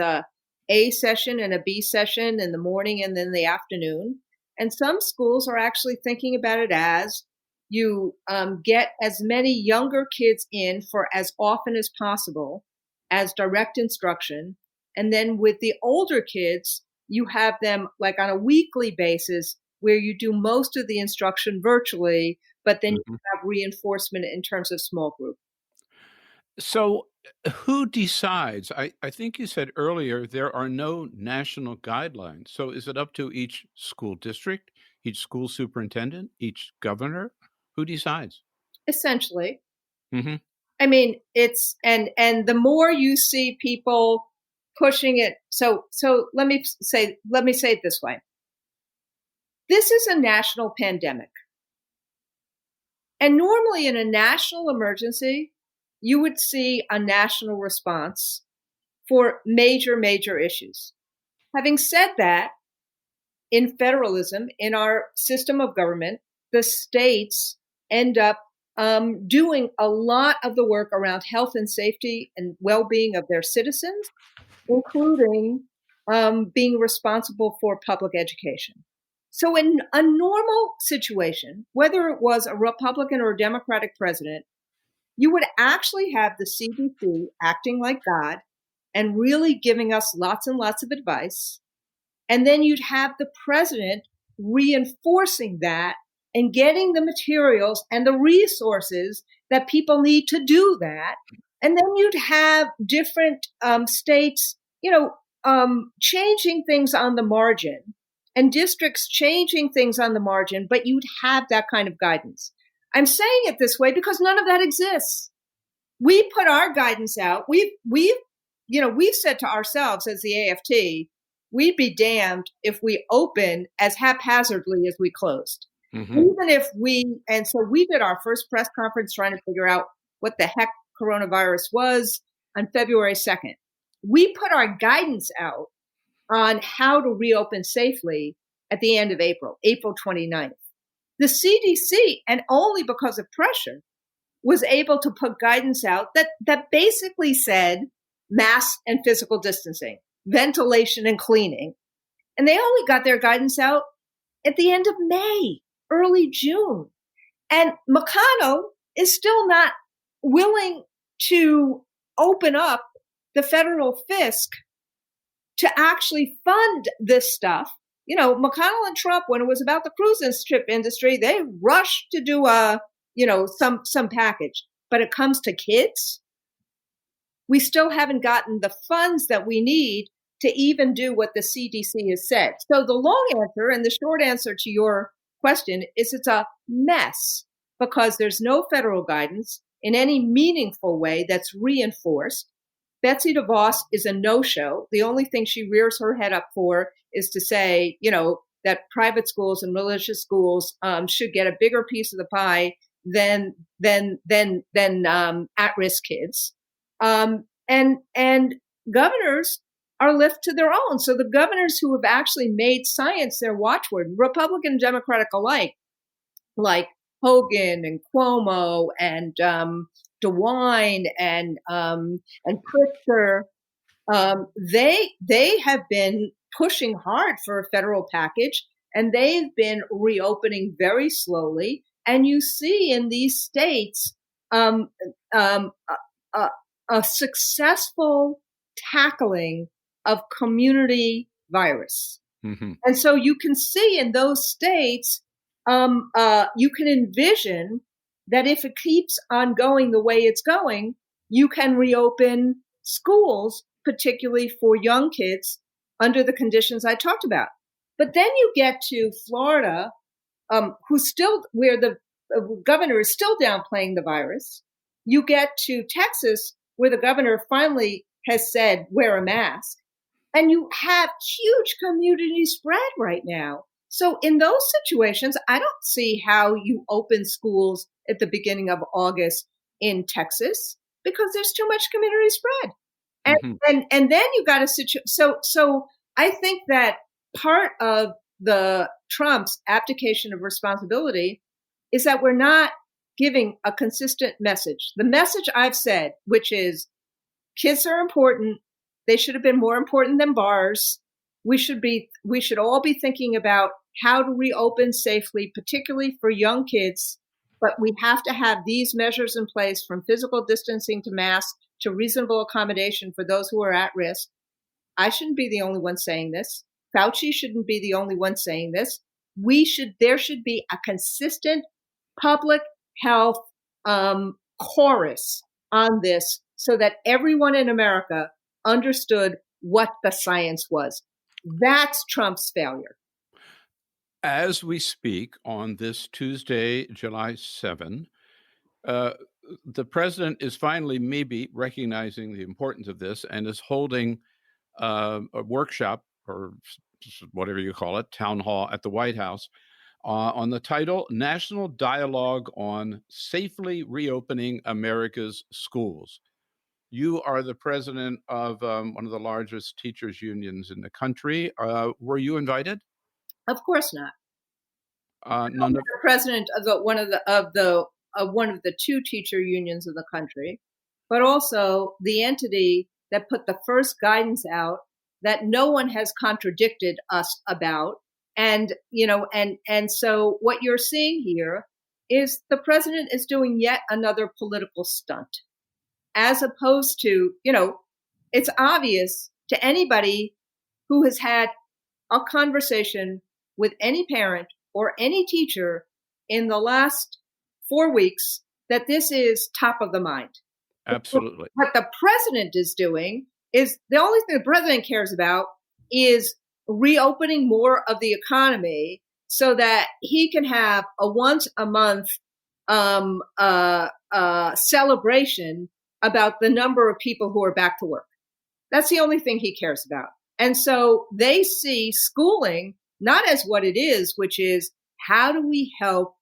A session and a B session in the morning and then the afternoon. And some schools are actually thinking about it as you get as many younger kids in for as often as possible as direct instruction. And then with the older kids, you have them like on a weekly basis where you do most of the instruction virtually, but then you have reinforcement in terms of small group. So who decides? I think you said earlier there are no national guidelines. So is it up to each school district, each school superintendent, each governor? Who decides? Essentially. I mean, it's and the more you see people pushing it. So let me say it this way. This is a national pandemic. And normally in a national emergency, you would see a national response for major, major issues. Having said that, in federalism, in our system of government, the states end up doing a lot of the work around health and safety and well-being of their citizens, including being responsible for public education. So in a normal situation, whether it was a Republican or a Democratic president, you would actually have the CDC acting like God and really giving us lots and lots of advice. And then you'd have the president reinforcing that and getting the materials and the resources that people need to do that. And then you'd have different states, changing things on the margin and districts changing things on the margin, but you'd have that kind of guidance. I'm saying it this way because none of that exists. We put our guidance out. We've said to ourselves as the AFT, we'd be damned if we open as haphazardly as we closed. Even if so we did our first press conference trying to figure out what the heck coronavirus was on February 2nd. We put our guidance out on how to reopen safely at the end of April 29th. The CDC, and only because of pressure, was able to put guidance out that basically said masks and physical distancing, ventilation and cleaning. And they only got their guidance out at the end of May, early June. And McConnell is still not willing to open up the federal fisc to actually fund this stuff. McConnell and Trump, when it was about the cruise ship industry, they rushed to do some package. But it comes to kids, we still haven't gotten the funds that we need to even do what the CDC has said. So the long answer and the short answer to your question is it's a mess because there's no federal guidance in any meaningful way that's reinforced. Betsy DeVos is a no-show. The only thing she rears her head up for is to say, that private schools and religious schools should get a bigger piece of the pie than at-risk kids. And governors are left to their own. So the governors who have actually made science their watchword, Republican, Democratic alike, like Hogan and Cuomo and DeWine and Pritzker, they have been pushing hard for a federal package, and they've been reopening very slowly. And you see in these states a successful tackling of community virus. Mm-hmm. And so you can see in those states, you can envision that if it keeps on going the way it's going, you can reopen schools, particularly for young kids, under the conditions I talked about. But then you get to Florida, where the governor is still downplaying the virus. You get to Texas, where the governor finally has said, wear a mask. And you have huge community spread right now. So in those situations, I don't see how you open schools at the beginning of August in Texas, because there's too much community spread. And then you got a situation. So I think that part of the Trump's abdication of responsibility is that we're not giving a consistent message. The message I've said, which is kids are important. They should have been more important than bars. We should all be thinking about how to reopen safely, particularly for young kids. But we have to have these measures in place, from physical distancing to masks to reasonable accommodation for those who are at risk. I shouldn't be the only one saying this. Fauci shouldn't be the only one saying this. There should be a consistent public health chorus on this, so that everyone in America understood what the science was. That's Trump's failure. As we speak on this Tuesday, July 7, the president is finally maybe recognizing the importance of this and is holding a workshop, or whatever you call it, town hall at the White House, on the title National Dialogue on Safely Reopening America's Schools. You are the president of one of the largest teachers' unions in the country. Were you invited? Of course not. None of the president of one of the two teacher unions of the country, but also the entity that put the first guidance out that no one has contradicted us about. And so what you're seeing here is the president is doing yet another political stunt, as opposed to, it's obvious to anybody who has had a conversation with any parent or any teacher in the last 4 weeks that this is top of the mind. Absolutely. What the president is doing is, the only thing the president cares about is reopening more of the economy so that he can have a once a month celebration about the number of people who are back to work. That's the only thing he cares about. And so they see schooling not as what it is, which is how do we help,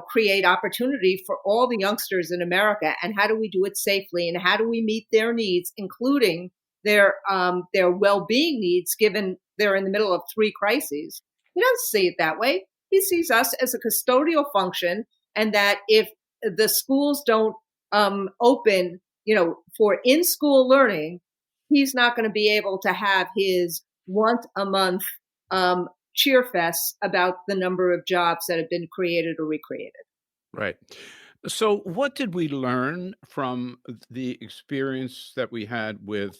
create opportunity for all the youngsters in America, and how do we do it safely, and how do we meet their needs, including their well-being needs, given they're in the middle of 3 crises. He doesn't see it that way. He sees us as a custodial function, and that if the schools don't open, for in-school learning, he's not going to be able to have his once a month cheer fest about the number of jobs that have been created or recreated. Right. So what did we learn from the experience that we had with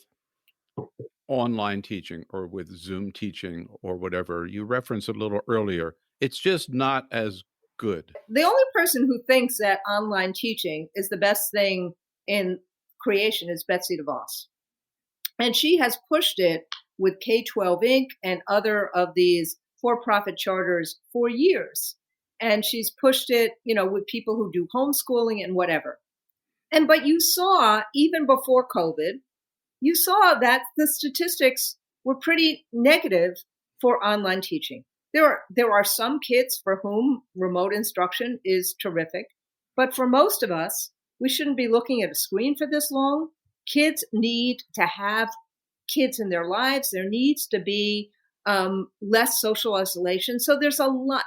online teaching or with Zoom teaching or whatever? You referenced a little earlier. It's just not as good. The only person who thinks that online teaching is the best thing in creation is Betsy DeVos. And she has pushed it with K-12 Inc. and other of these for-profit charters for years. And she's pushed it, with people who do homeschooling and whatever. But you saw, even before COVID, you saw that the statistics were pretty negative for online teaching. There are some kids for whom remote instruction is terrific, but for most of us, we shouldn't be looking at a screen for this long. Kids need to have kids in their lives. There needs to be less social isolation. So there's a lot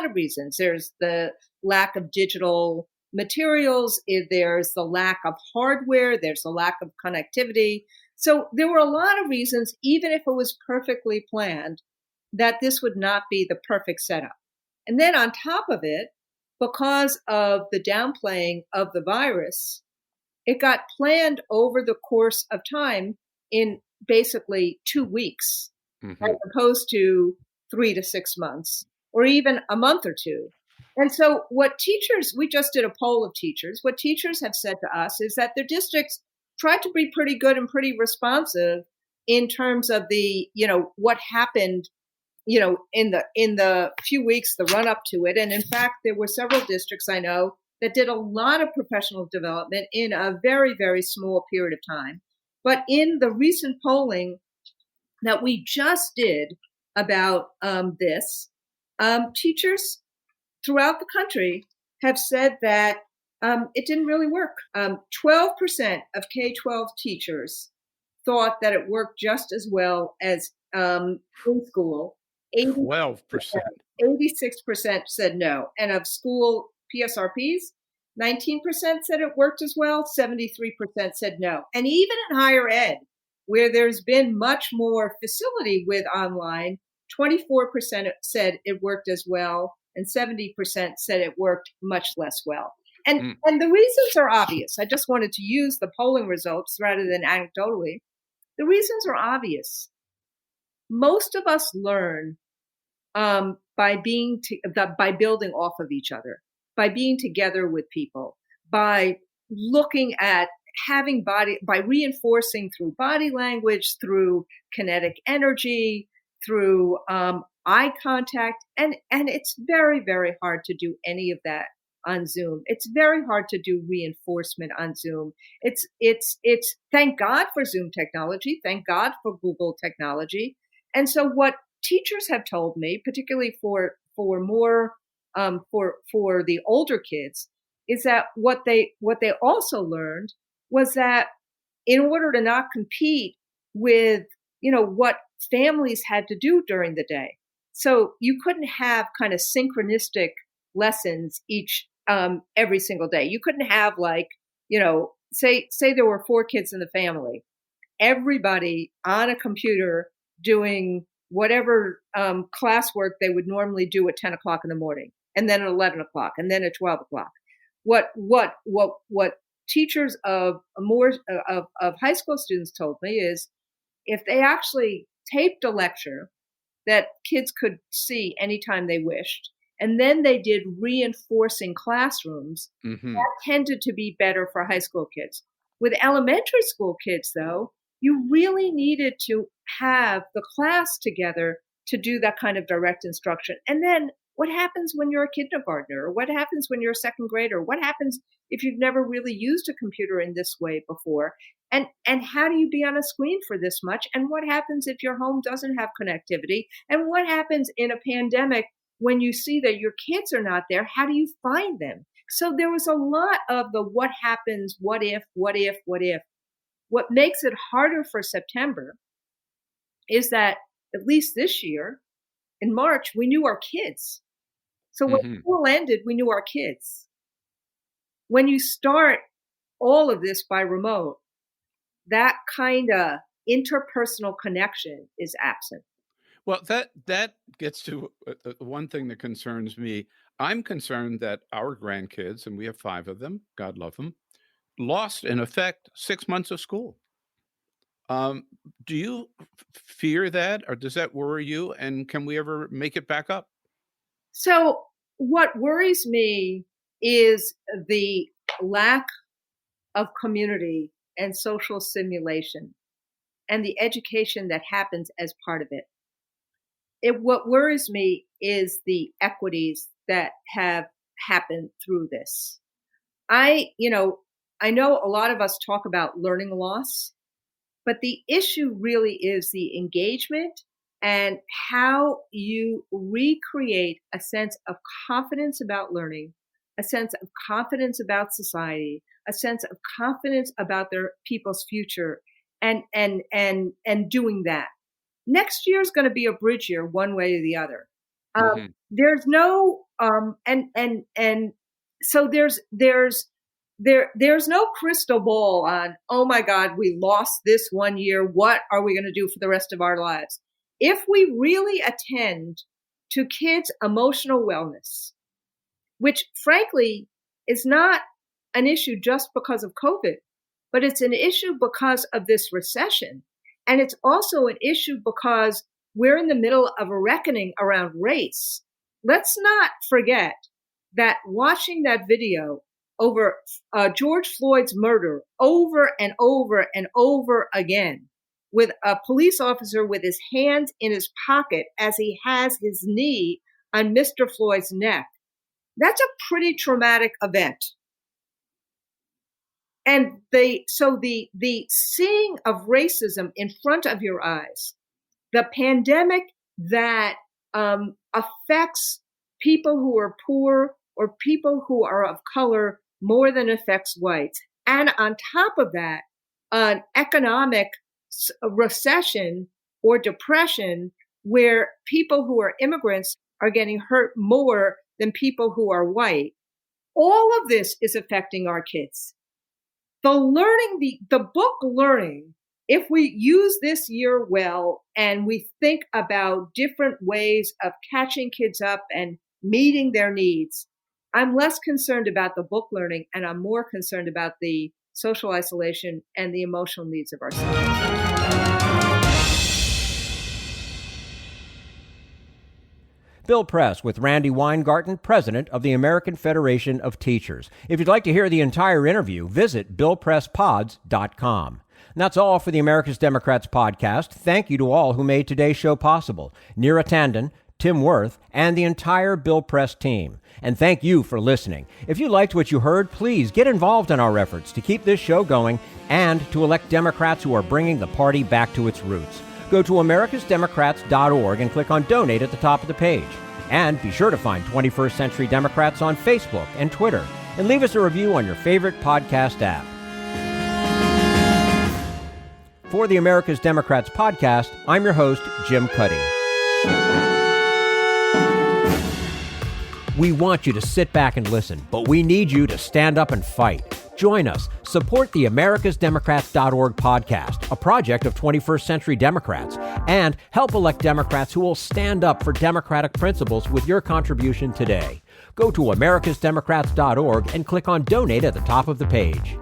of reasons. There's the lack of digital materials. There's the lack of hardware. There's the lack of connectivity. So there were a lot of reasons, even if it was perfectly planned, that this would not be the perfect setup. And then on top of it, because of the downplaying of the virus, it got planned over the course of time in basically 2 weeks, as opposed to 3 to 6 months, or even a month or two. And so we just did a poll of teachers. What teachers have said to us is that their districts tried to be pretty good and pretty responsive in terms of what happened, in the few weeks, the run up to it. And in fact, there were several districts I know that did a lot of professional development in a very, very small period of time. But in the recent polling that we just did about this, teachers throughout the country have said that it didn't really work. 12% of K-12 teachers thought that it worked just as well as in school. 12%. 86% said no. And of school PSRPs, 19% said it worked as well. 73% said no. And even in higher ed, where there's been much more facility with online, 24% said it worked as well, and 70% said it worked much less well. And the reasons are obvious. I just wanted to use the polling results rather than anecdotally. The reasons are obvious. Most of us learn by building off of each other, by being together with people, by looking at by reinforcing through body language, through kinetic energy, through eye contact. And it's very, very hard to do any of that on Zoom. It's very hard to do reinforcement on Zoom. It's thank God for Zoom technology. Thank God for Google technology. And so what teachers have told me, particularly for the older kids, is that what they also learned was that in order to not compete with, what families had to do during the day. So you couldn't have kind of synchronistic lessons every single day. You couldn't have say there were 4 kids in the family, everybody on a computer doing whatever classwork they would normally do at 10 o'clock in the morning, and then at 11 o'clock, and then at 12 o'clock. What teachers of high school students told me is if they actually taped a lecture that kids could see anytime they wished, and then they did reinforcing classrooms, that tended to be better for high school kids. With elementary school kids, though, you really needed to have the class together to do that kind of direct instruction. And then what happens when you're a kindergartner? Or what happens when you're a second grader? What happens if you've never really used a computer in this way before? And how do you be on a screen for this much? And what happens if your home doesn't have connectivity? And what happens in a pandemic when you see that your kids are not there? How do you find them? So there was a lot of the what happens, what if. What makes it harder for September is that at least this year, in March, we knew our kids. So when school ended, we knew our kids. When you start all of this by remote, that kind of interpersonal connection is absent. Well, that gets to one thing that concerns me. I'm concerned that our grandkids, and we have 5 of them, God love them, lost, in effect, 6 months of school. Do you fear that, or does that worry you? And can we ever make it back up? So what worries me is the lack of community and social simulation and the education that happens as part of it. What worries me is the equities that have happened through this. I I know a lot of us talk about learning loss, but the issue really is the engagement and how you recreate a sense of confidence about learning, a sense of confidence about society, a sense of confidence about their people's future, and doing that. Next year is going to be a bridge year, one way or the other. There's no so there's no crystal ball on, oh my God, we lost this one year. What are we going to do for the rest of our lives? If we really attend to kids' emotional wellness, which frankly is not an issue just because of COVID, but it's an issue because of this recession. And it's also an issue because we're in the middle of a reckoning around race. Let's not forget that watching that video over George Floyd's murder over and over and over again, with a police officer with his hands in his pocket as he has his knee on Mr. Floyd's neck, that's a pretty traumatic event. And the seeing of racism in front of your eyes, the pandemic that affects people who are poor or people who are of color more than affects whites. And on top of that, an economic recession or depression where people who are immigrants are getting hurt more than people who are white. All of this is affecting our kids. The book learning, if we use this year well and we think about different ways of catching kids up and meeting their needs, I'm less concerned about the book learning and I'm more concerned about the social isolation and the emotional needs of our students. Bill Press with Randi Weingarten, president of the American Federation of Teachers. If you'd like to hear the entire interview, visit BillPressPods.com. And that's all for the America's Democrats podcast. Thank you to all who made today's show possible. Neera Tanden, Tim Wirth, and the entire Bill Press team. And thank you for listening. If you liked what you heard, please get involved in our efforts to keep this show going and to elect Democrats who are bringing the party back to its roots. Go to americasdemocrats.org and click on Donate at the top of the page. And be sure to find 21st Century Democrats on Facebook and Twitter. And leave us a review on your favorite podcast app. For the America's Democrats podcast, I'm your host, Jim Cuddy. We want you to sit back and listen, but we need you to stand up and fight. Join us. Support the americasdemocrats.org podcast, a project of 21st Century Democrats, and help elect Democrats who will stand up for democratic principles with your contribution today. Go to americasdemocrats.org and click on Donate at the top of the page.